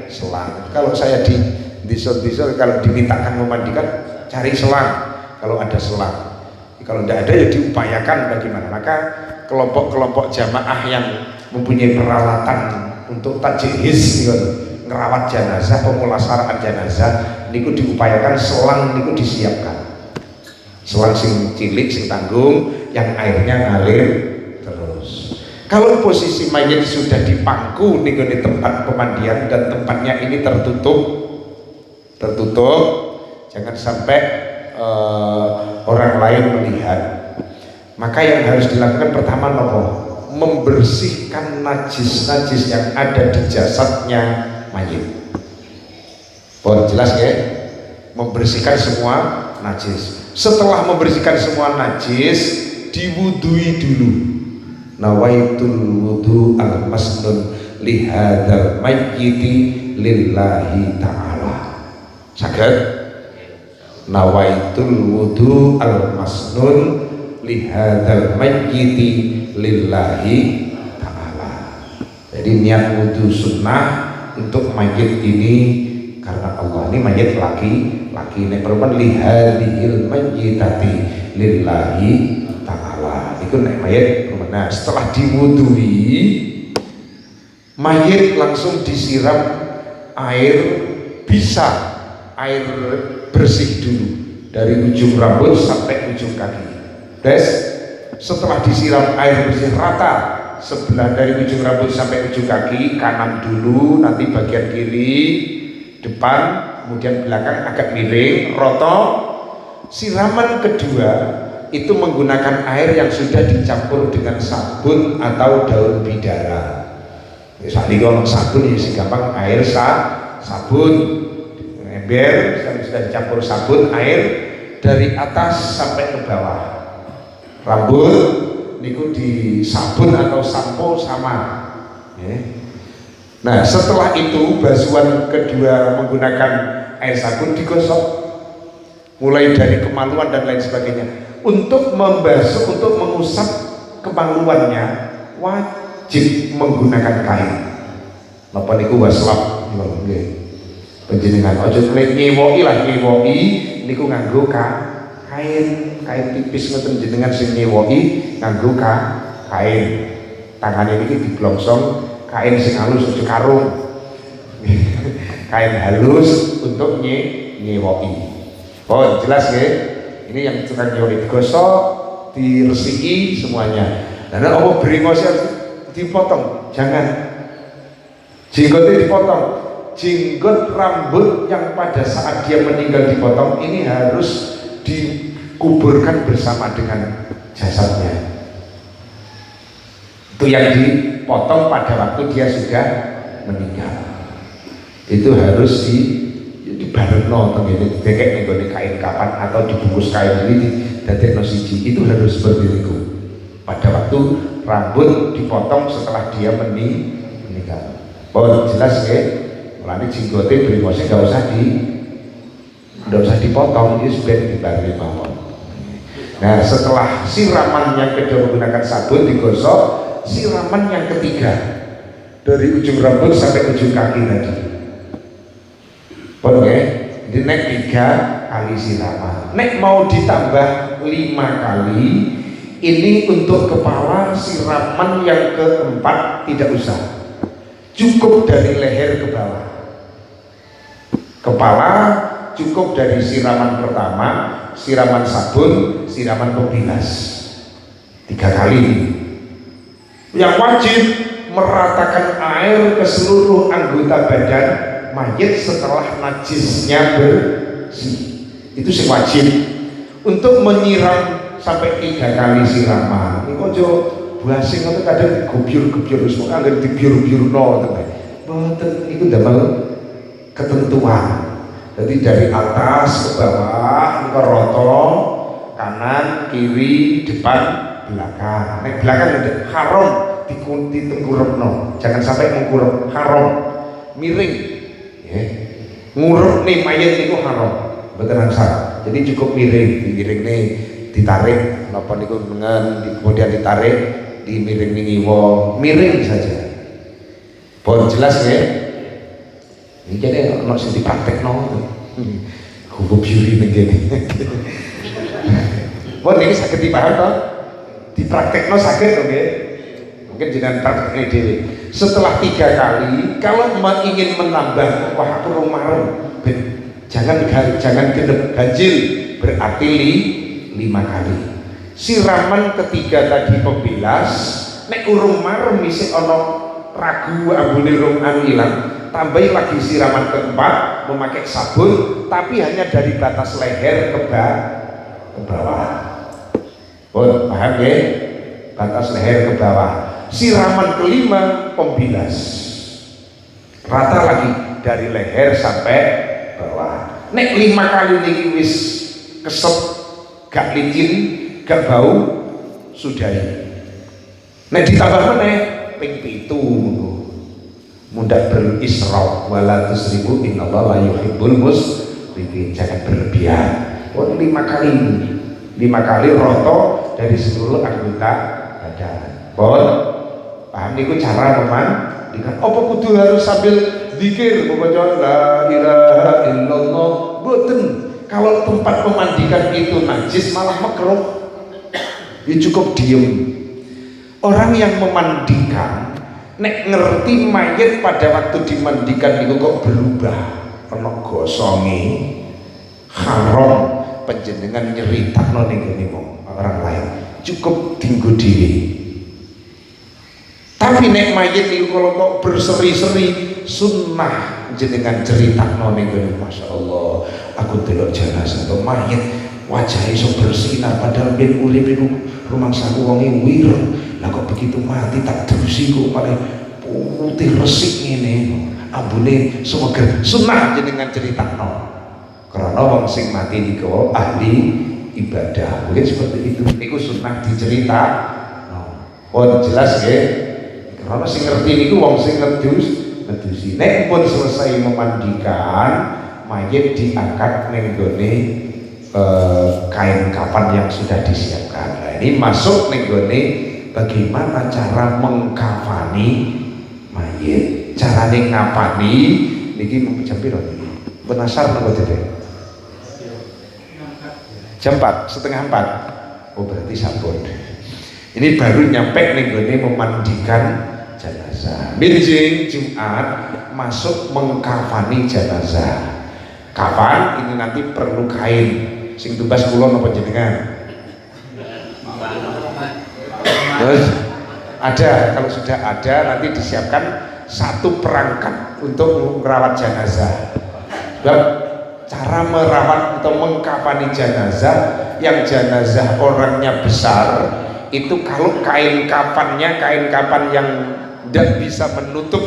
selang. Kalau saya di desa-desa kalau dimintakan memandikan cari selang kalau ada selang. Kalau tidak ada ya diupayakan bagaimana. Maka kelompok-kelompok jamaah yang mempunyai peralatan untuk tajhiz ngerawat jenazah, pemulasaraan jenazah niku diupayakan selang niku disiapkan. Selang sing cilik sing tanggung yang airnya ngalir terus. Kalau posisi mayat sudah di pangku niku di tempat pemandian dan tempatnya ini tertutup, jangan sampai orang lain melihat. Maka yang harus dilakukan pertama nopo? Membersihkan najis-najis yang ada di jasadnya mayit. Pun jelas ya? Membersihkan semua najis. Setelah membersihkan semua najis, diwudui dulu. Nawaitul wudu al-masnun lihadzal mayyiti lillahi ta'ala. Saged nawaitul wudu al-masnun lihadzal mayyiti lillahi ta'ala. Jadi niat wudu sunnah untuk mayit ini karena Allah. Ini mayit laki-laki, ini perempuan lihadihil mayyitati lillahi ta'ala. Itu nek mayit. Nah setelah diwudui, mayit langsung disiram air, bisa air bersih dulu dari ujung rambut sampai ujung kaki. Des, setelah disiram air bersih rata sebelah dari ujung rambut sampai ujung kaki, kanan dulu, nanti bagian kiri, depan, kemudian belakang agak miring, roto. Siraman kedua itu menggunakan air yang sudah dicampur dengan sabun atau daun bidara. Misalnya kalau sabun ya gampang air sabun, ember sudah dicampur sabun, air dari atas sampai ke bawah. Rambut niku di sabun atau sampo sama. Nah setelah itu basuhan kedua menggunakan air sabun digosok, mulai dari kemaluan dan lain sebagainya. Untuk membasuh, untuk mengusap kemaluannya wajib menggunakan kain. Napa niku waslap nggih. Panjenengan aja nyewoki lah, nyewoki niku nganggo kain tipis ngoten, jenengan sing nyewoki nganggo kain. Tangane iki diblongsong kain sing halus aja karung. Kain halus untuk nyewoki. Oh, jelas nggih? Ini yang tukang nyewoki digosok, diresiki semuanya. Dan apa bringosnya dipotong? Jangan. Jenggotnya dipotong. jenggot rambut yang pada saat dia meninggal dipotong ini harus dikuburkan bersama dengan jasadnya. Itu yang dipotong pada waktu dia sudah meninggal. Itu harus dibarengno tengene dikek ning kain kapan atau dibungkus kain ini dadekno siji. Itu harus seperti itu. Pada waktu rambut dipotong setelah dia meninggal. Oh jelas ya. Mulane jenggote brengose enggak usah dipotong, itu sudah dibarengi mawon. Nah, setelah siraman yang kedua menggunakan sabun digosok, siraman yang ketiga dari ujung rambut sampai ujung kaki tadi. Oke, jadi nek 3 kali siraman. Nek mau ditambah 5 kali, ini untuk kepala siraman yang keempat tidak usah. Cukup dari leher ke bawah. Kepala cukup dari siraman pertama, siraman sabun, siraman pembilas 3 kali. Yang wajib meratakan air ke seluruh anggota badan mayit setelah najisnya bersih. Itu sih wajib. Untuk menyiram sampai 3 kali siraman. Ini kok buasing atau kadang gubyur-gubyur semua anggar dibiur-biurno mboten iku damel ketentuan. Jadi dari atas ke bawah ini roto, kanan, kiri, depan, belakang. Nek belakang ada haram ditengkurepno. Jangan sampai mengkurep, haram. Miring. Ya. Ngurep nih mayat niku haram. Mboten ansar. Jadi cukup miring nih ditarik napa niku kemudian ditarik dimiring ngiwa, miring saja. Bon jelas ya. Ini jadi ono sing dipraktekno. Hukum juri begini. Bon ini saged dipaham toh? Dipraktekno saged to nggih. Mungkin jenengan praktekne dhewe. Setelah 3 kali, kalau ingin menambah wah aku rumarem, jangan genep ganjil, berarti 5 kali. Siraman ketiga tadi pembilas, nek urung marem isih ana ragu ambune rong anu ilang, tambahin lagi siraman keempat memakai sabun tapi hanya dari batas leher ke bawah. Oh, paham ya? Batas leher ke bawah. Siraman kelima pembilas, rata lagi dari leher sampai bawah. Nek 5 kali niki wis kesep, gak licin, gak bau, sudahi. Nek ditambah meneh ping 7 mudah berisra wala tusrifu innallaha la yuhibbul musrifin. Jangan berlebihan. Oh, 5 kali roto dari seluruh anggota badan. Bon, paham niku cara memandikan. Apa kudu harus sambil zikir pokoknya la ilaha illallah? Boten. Kalau tempat memandikan itu najis malah makruh. Ya cukup diem. Orang yang memandikan nek ngerti mayat pada waktu dimandikan itu kok berubah, kena gosongi, haram penjenengan nyeritakno ning orang lain. Cukup tinggu diri. Tapi nek mayat itu kalau kok berseri-seri, sunnah jenengan ceritakno ning ngene. Masya Allah, aku delok jenazah atau mayat wajahnya so bersinar padahal ben urip iku rumangsaku wonge wir. Lah kok begitu mati tak terusi kok malah putih resik ngene. Ambune semeger. Sunnah jenengan ceritakno. Karena wong sing mati niku ahli ibadah. Mungkin seperti itu. Niku sunnah dicerita. Oh jelas ya. Karena sing ngerti niku wong sing ngedusi. Nek pun selesai memandikan, mayit diangkat ning gone kain kapan yang sudah disiapkan. Nah, ini masuk ning gone bagaimana cara mengkafani mayit. Carane ngapani niki jam piro niki? Penasar napa dene? Jam 4:30. Oh berarti sampun. Ini baru nyampe ning gone memandikan jenazah. Benjing Jumat masuk mengkafani jenazah. Kapan ini nanti perlu kain. Sing tugas kula napa jenengan? Terus ada, kalau sudah ada nanti disiapkan satu perangkat untuk merawat jenazah. Sebab cara merawat atau mengkafani jenazah, yang jenazah orangnya besar, itu kalau kain kafannya kain kafan yang tidak bisa menutup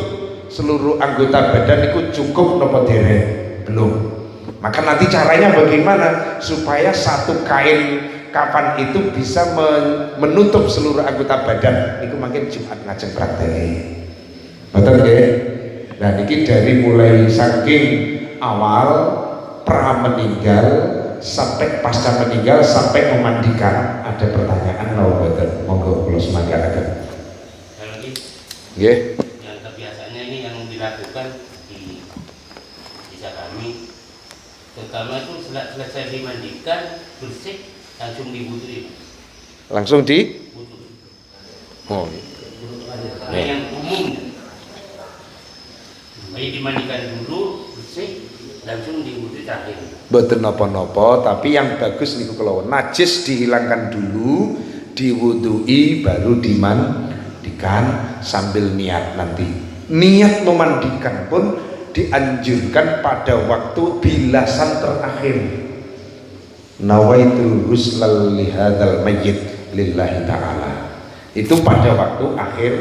seluruh anggota badan itu cukup nopo derek? Belum. Maka nanti caranya bagaimana supaya satu kain kafan itu bisa menutup seluruh anggota badan? Itu makin Jumat ngajeng prakteknya. Betul nggih? Nah niki dari mulai saking awal pra meninggal sampai pasca meninggal sampai memandikan, ada pertanyaan mau betul? Monggo kula semanggaken. Nggih. Yang kebiasaannya ini yang dilakukan di desa kami, terutama itu selesai dimandikan bersih langsung diwudui. Langsung di? Oh. Nah, yang umum, bayi dimandikan dulu bersih langsung diwudui terakhir. Mboten napa-napa, tapi yang bagus niku kalau najis dihilangkan dulu, diwudui baru dimandikan sambil niat nanti. Niat memandikan pun dianjurkan pada waktu bilasan terakhir. Nawaitul huslal lihadzal mayyit lillahi ta'ala. Itu pada waktu akhir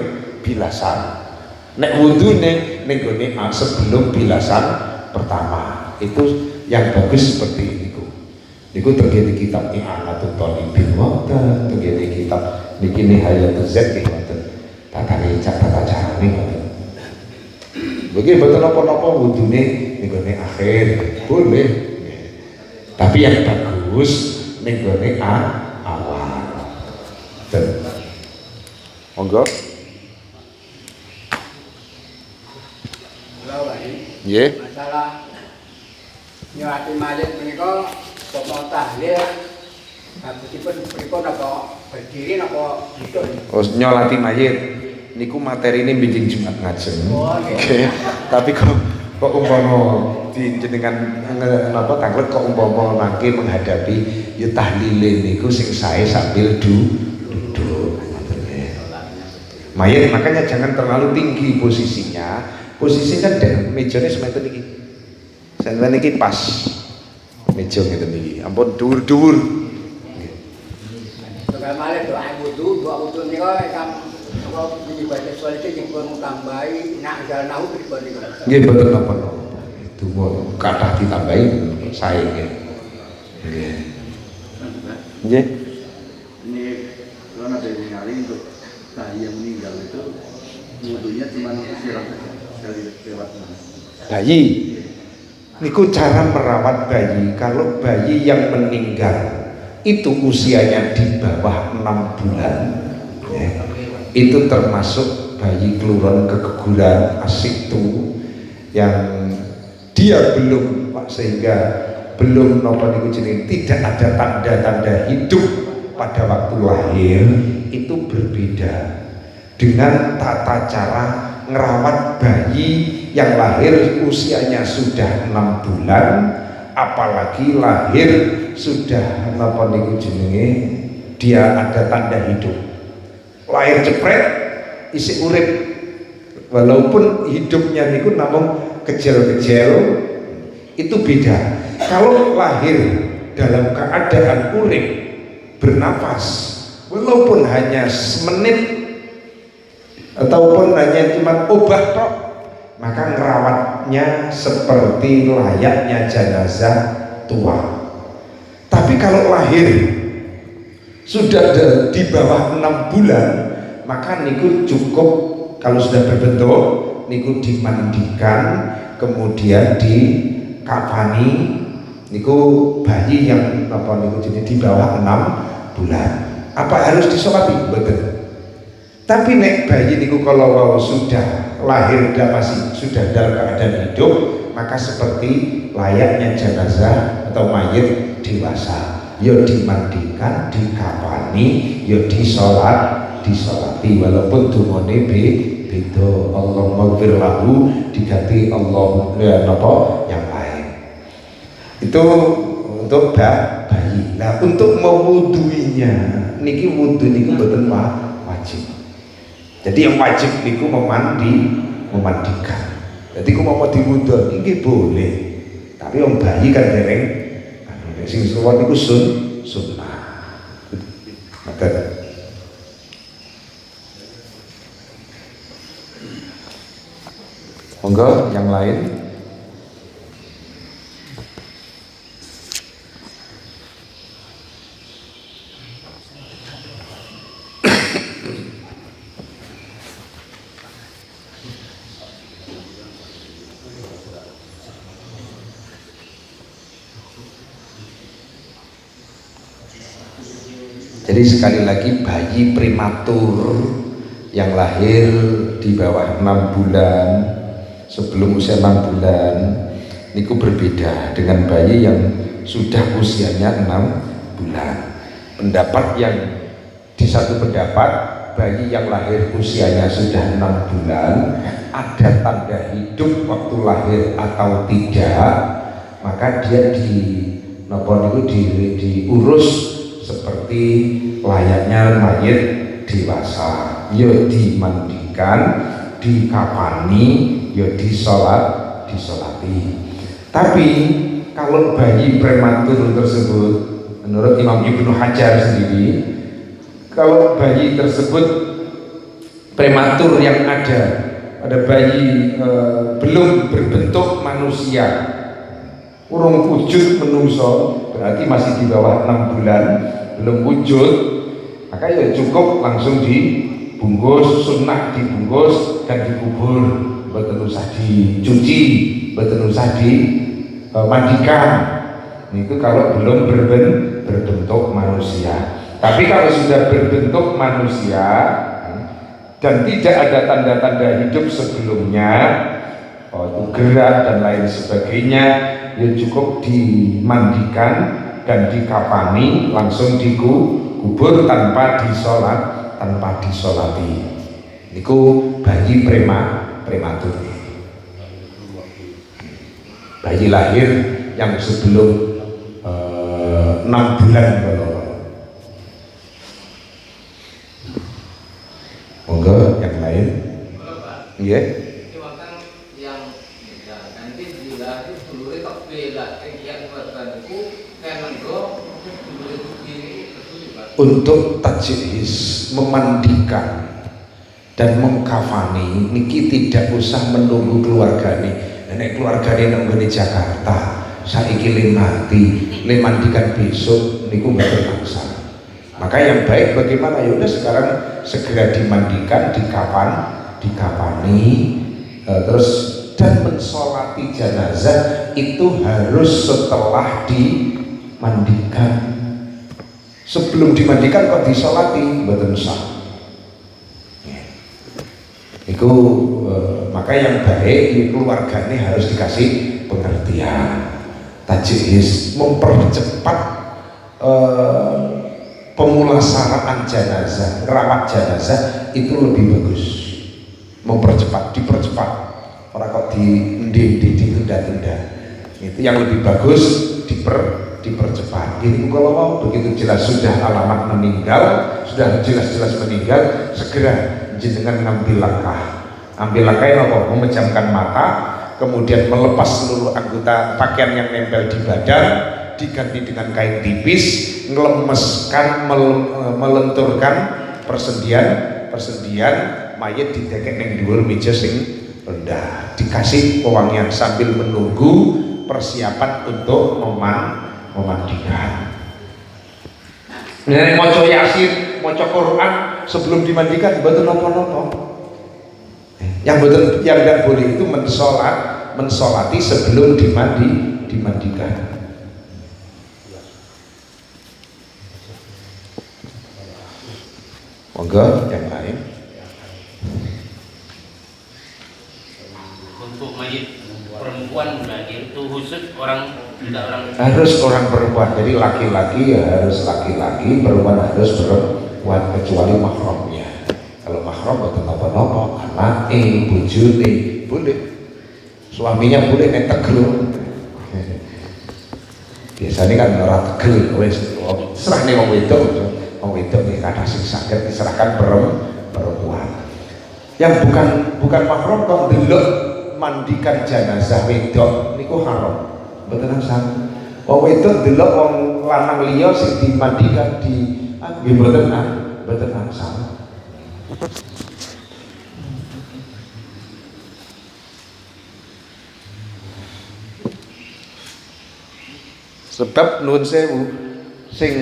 bilasan. Nek wudune ning gone sebelum bilasan pertama. Itu yang bagus seperti itu. Niku terjadi kitab I'anatul Thalibin wonten, terjadi kitab niki Nihayatul Z nggih wonten. Tata carane wonten. Begitu betul napa-napa wudune ning gone akhir boleh. Tapi yang bagus ning gone awal. Monggo. Nggih. Masalah nyuwati mayit menika pomo tahlil habisipun pripun apa berdiri napa duduk. Oh, nyolati mayit niku materine benjing Jumat ngajeng. Oh, nggih. Tapi kok umpama jenengan napa tanglet kok umpama mangke menghadapi ya tahlile niku sing sae sambil duduk. Mayit makanya jangan terlalu tinggi posisinya. Posisinya kan mejane semeten iki. Sampeyan iki pas. Meja ngeten iki. Ampun dhuwur-dhuwur. Nggih. Tukang malih doa wudu nika kalau ibadah sholat itu yang pun tambahi nak jalan nahu pripun niku. Nggih betul napa. Donga kathah ditambahi sae nggih. Nggih. Nggih. Ini kalau ada yang nyari untuk bayi yang meninggal itu wudunya cuma siram sekali lewat. Bayi niku cara merawat bayi. Kalau bayi yang meninggal itu usianya di bawah 6 bulan ya, itu termasuk bayi keluran keguguran asiktu yang dia belum sehingga belum nopo niku jenenge tidak ada tanda-tanda hidup pada waktu lahir, itu berbeda dengan tata cara ngerawat bayi yang lahir usianya sudah 6 bulan, apalagi lahir sudah napa niku jenenge dia ada tanda hidup. Lahir jepret isi urip walaupun hidupnya niku namung kecil-kecil, itu beda. Kalau lahir dalam keadaan urip bernafas walaupun hanya semenit ataupun hanya cuma obah tok, maka ngerawatnya seperti layaknya jenazah tua. Tapi kalau lahir sudah di bawah 6 bulan, maka niku cukup kalau sudah berbentuk niku dimandikan kemudian dikafani. Niku bayi yang apa niku jadi di bawah 6 bulan. Apa harus disolati? Betul. Tapi nek bayi niku kalau sudah lahir dan masih sudah dalam keadaan hidup, maka seperti layaknya jenazah atau mayit dewasa. Yo dimandikan, dikafani, yo disolati walaupun dungane beda. Allahumma ighfir lahu diganti Allah napa yang lain. Itu untuk bayi. Nah, untuk mewuduinya niki wudu niku mboten wajib. Jadi yang wajib niku memandikan. Jadi ku mau diwudon iki boleh. Tapi wong bayi kan dereng sing suwon iku sunnah. Maka monggo yang lain. Jadi sekali lagi bayi prematur yang lahir di bawah 6 bulan, sebelum usia 6 bulan niku berbeda dengan bayi yang sudah usianya 6 bulan. Pendapat yang di satu pendapat, bayi yang lahir usianya sudah 6 bulan ada tanda hidup waktu lahir atau tidak, maka dia diurus seperti layaknya mayit dewasa, ya dimandikan, dikafani, ya disolati. Tapi kalau bayi prematur tersebut, menurut Imam Ibnu Hajar sendiri, kalau bayi tersebut prematur yang ada bayi belum berbentuk manusia, urung wujud menungso, berarti masih di bawah 6 bulan, belum wujud, maka ya cukup langsung dibungkus, sunnah dibungkus dan dikubur, mboten usah dicuci, mboten usah dimandikan. Itu kalau belum berbentuk manusia. Tapi kalau sudah berbentuk manusia dan tidak ada tanda-tanda hidup sebelumnya, gerak dan lain sebagainya, ya cukup dimandikan dan dikafani, langsung dikubur tanpa disolati. Niku bayi prematur, bayi lahir yang sebelum 6 bulan. Monggo yang lain. Iya. Untuk tajhiz, memandikan dan mengkafani niki tidak usah menunggu keluargane. Nek keluargane nang ngene Jakarta, saiki le mati, le mandikan besok niku mboten langsung. Maka yang baik bagaimana, ya udah sekarang segera dimandikan, dikafani, terus dan mensolati jenazah itu harus setelah dimandikan. Sebelum dimandikan kok disolati, mboten sah. Itu maka yang baik keluarganya harus dikasih pengertian. Tajhiz mempercepat pemulasaraan jenazah, rawat jenazah itu lebih bagus. Dipercepat. Ora kok ditunda-tunda. Itu yang lebih bagus, dipercepat. Ini kalau begitu jelas sudah alamat meninggal, sudah jelas-jelas meninggal, segera jenengan ngambil langkah yang apa? Memejamkan mata, kemudian melepas seluruh anggota pakaian yang nempel di badan, diganti dengan kain tipis, ngelemeskan, melenturkan persendian mayit didekek ning dhuwur meja sing rendah, dikasih pewangian sambil menunggu persiapan untuk memandikan. Nek maca Yasin, maca Quran sebelum dimandikan mboten napa-napa. Yang tidak boleh itu mensolati sebelum dimandikan. Monggo yang lain. Untuk mayit perempuan lahir itu khusus harus orang perempuan. Jadi laki-laki ya harus laki-laki, perempuan harus perempuan, kecuali mahramnya. Kalau mahram boten napa-napa, anake, bojone boleh. Suaminya boleh nek tegel. Biasanya kan ora tegel wis serahne wong wedok. Wong wedok iki kathah sing saged diserahkan perempuan. Yang bukan mahram kok ndelok mandikan jenazah wedok niku haram. Mboten asal. Wong wedok delok wong lanang liya sing dimandikan nggih mboten asal. Sebab nuwun sewu sing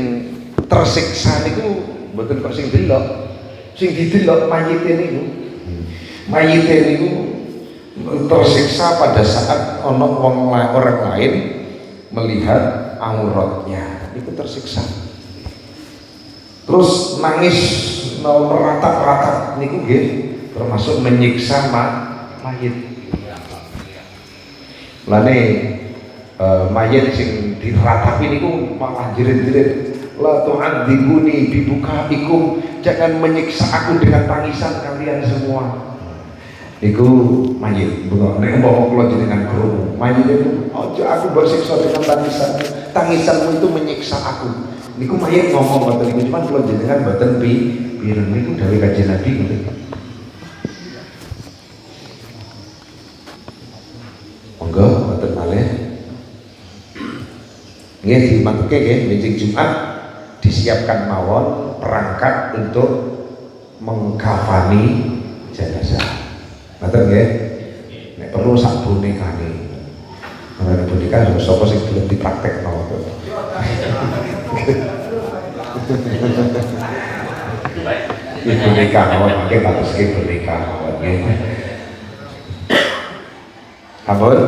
tersiksa niku mboten kok sing delok. Sing didelok mayite niku. Mayite niku tersiksa pada saat ana orang lain melihat auratnya. Itu tersiksa. Terus nangis meratap-ratap niku nggih termasuk menyiksa mayit. Lane mayit sing diratapi niku malah jerit-jerit, la tu'adzibuni bibukaikum, jangan menyiksa aku dengan tangisan kalian semua. Niku mayit, bukan nek umpama kula jenengan krungu mayit itu, ojo aku bersiksa dengan tangisanmu itu menyiksa aku. Niku mayit ngomong ngoten niku, cuman kula jenengan mboten pireng niku dawuh Kanjeng Nabi ngoten. Monggo mboten malih. Nggih dimantuke nggih benjing Jumat disiapkan mawon perangkat untuk mengkafani jenazah. Ngoten nggih. Nek perlu sak bonekane. Ora boneka sapa sing gelem dipraktekno. Iki boneka mawon mangke bateske boneka mawon nggih. Ampun.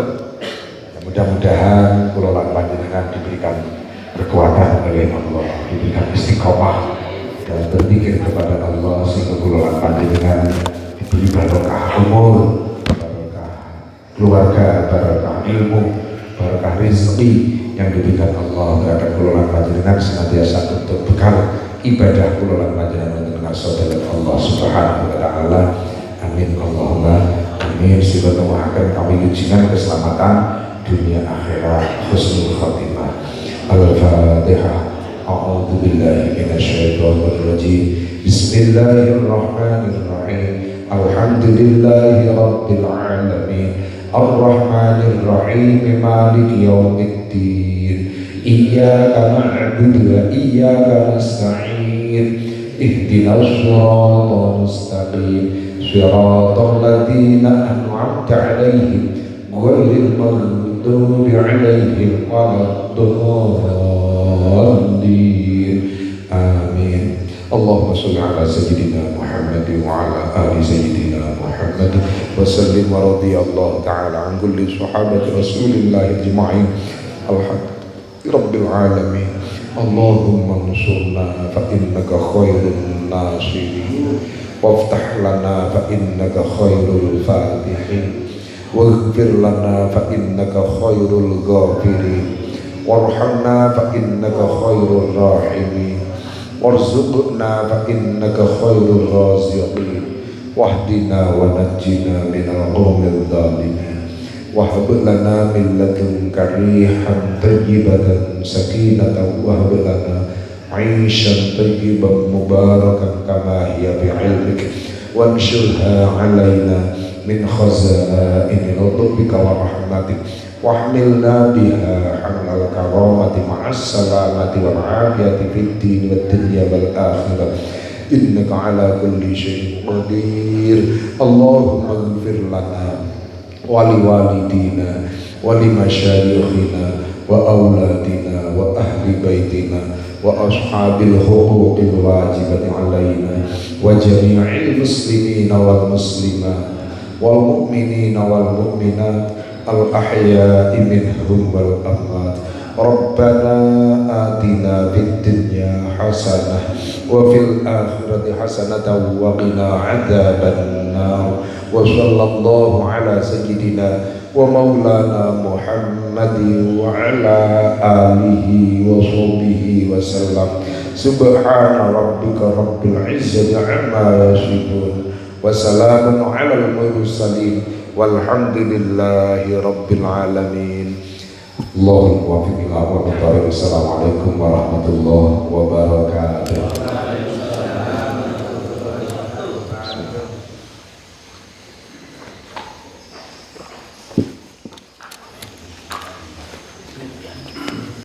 Mudah-mudahan kula lan panjenengan diberikan kekuatan oleh Allah, diberikan istiqomah dan berzikir kepada Allah sehingga kula lan panjenengan diberi barokah umur, barokah keluarga, barokah ilmu, barokah rezeki yang diberikan Allah terhadap kula lan panjenengan senantiasa untuk bekal ibadah kula lan panjenengan dengan saudara Allah Subhanahu wa taala. Amin Allahumma amin. Semoga akan kami ujikan keselamatan dunia akhirat, husnul khatimah. Al-Fatihah. A'udzu billahi minasyaitonir rajim. Bismillahirrahmanirrahim. Alhamdulillahi rabbil alamin. Ar-Rahmanir Rahim. Maliki yaumiddin. Iyyaka na'budu wa iyyaka nasta'in. Ihdinas siratal mustaqim. Siratal ladzina an'amta 'alaihim ghairil maghdubi 'alaihim waladdallin. Amin. Allahumma shalli ala sayyidina Muhammad wa ala ali sayyidina Muhammad wa sallim wa radiyallahu ta'ala an kulli sahabati Rasulillah ajma'in. Alhamdulillahirabbil alamin. Allahumma ansurna fa innaka khairun nasirin waftah lana fa innaka khairul fatihin waghfir lana fa innaka khairul ghafirin warhamna fa innaka khairur rahimin warzuqna fa innaka khairur raziqin wahdina wa najjina minal qawmil dhalimin wahab lana min ladunka rihan tayyibatan sakinatan wahab lana 'aishan tayyiban mubarakan kama hiya bi'ilmik wanshurha 'alaina min khazaini rabbika wa rahmatik wahmilna biha hamlal karamati ma'as salamati wal afiyati fid din wad dunya wal akhirah innaka ala kulli syai'in qadir. Allahumma ighfir lana wa liwalidina wa limasyayikhina wa auladina wa ahli baitina wa ashabil huquqil wajibati alaina wa jami'il muslimina wal muslimat wal mu'minina wal mu'minat al ahya'i minhum wal amwat. Rabbana atina fid dunya hasanah wa fil akhirati hasanatan wa qina adzaban nar. Wa sallallahu ala sayyidina wa maulana Muhammadin wa ala alihi wa sahbihi wa sallam. Subhana rabbika rabbil izzati amma yasifun wa salamun alal mursalin walhamdulillahi rabbil alamin. Allahumma muwaffiq ila aqwamit thariq. Assalamualaikum warahmatullahi wabarakatuh.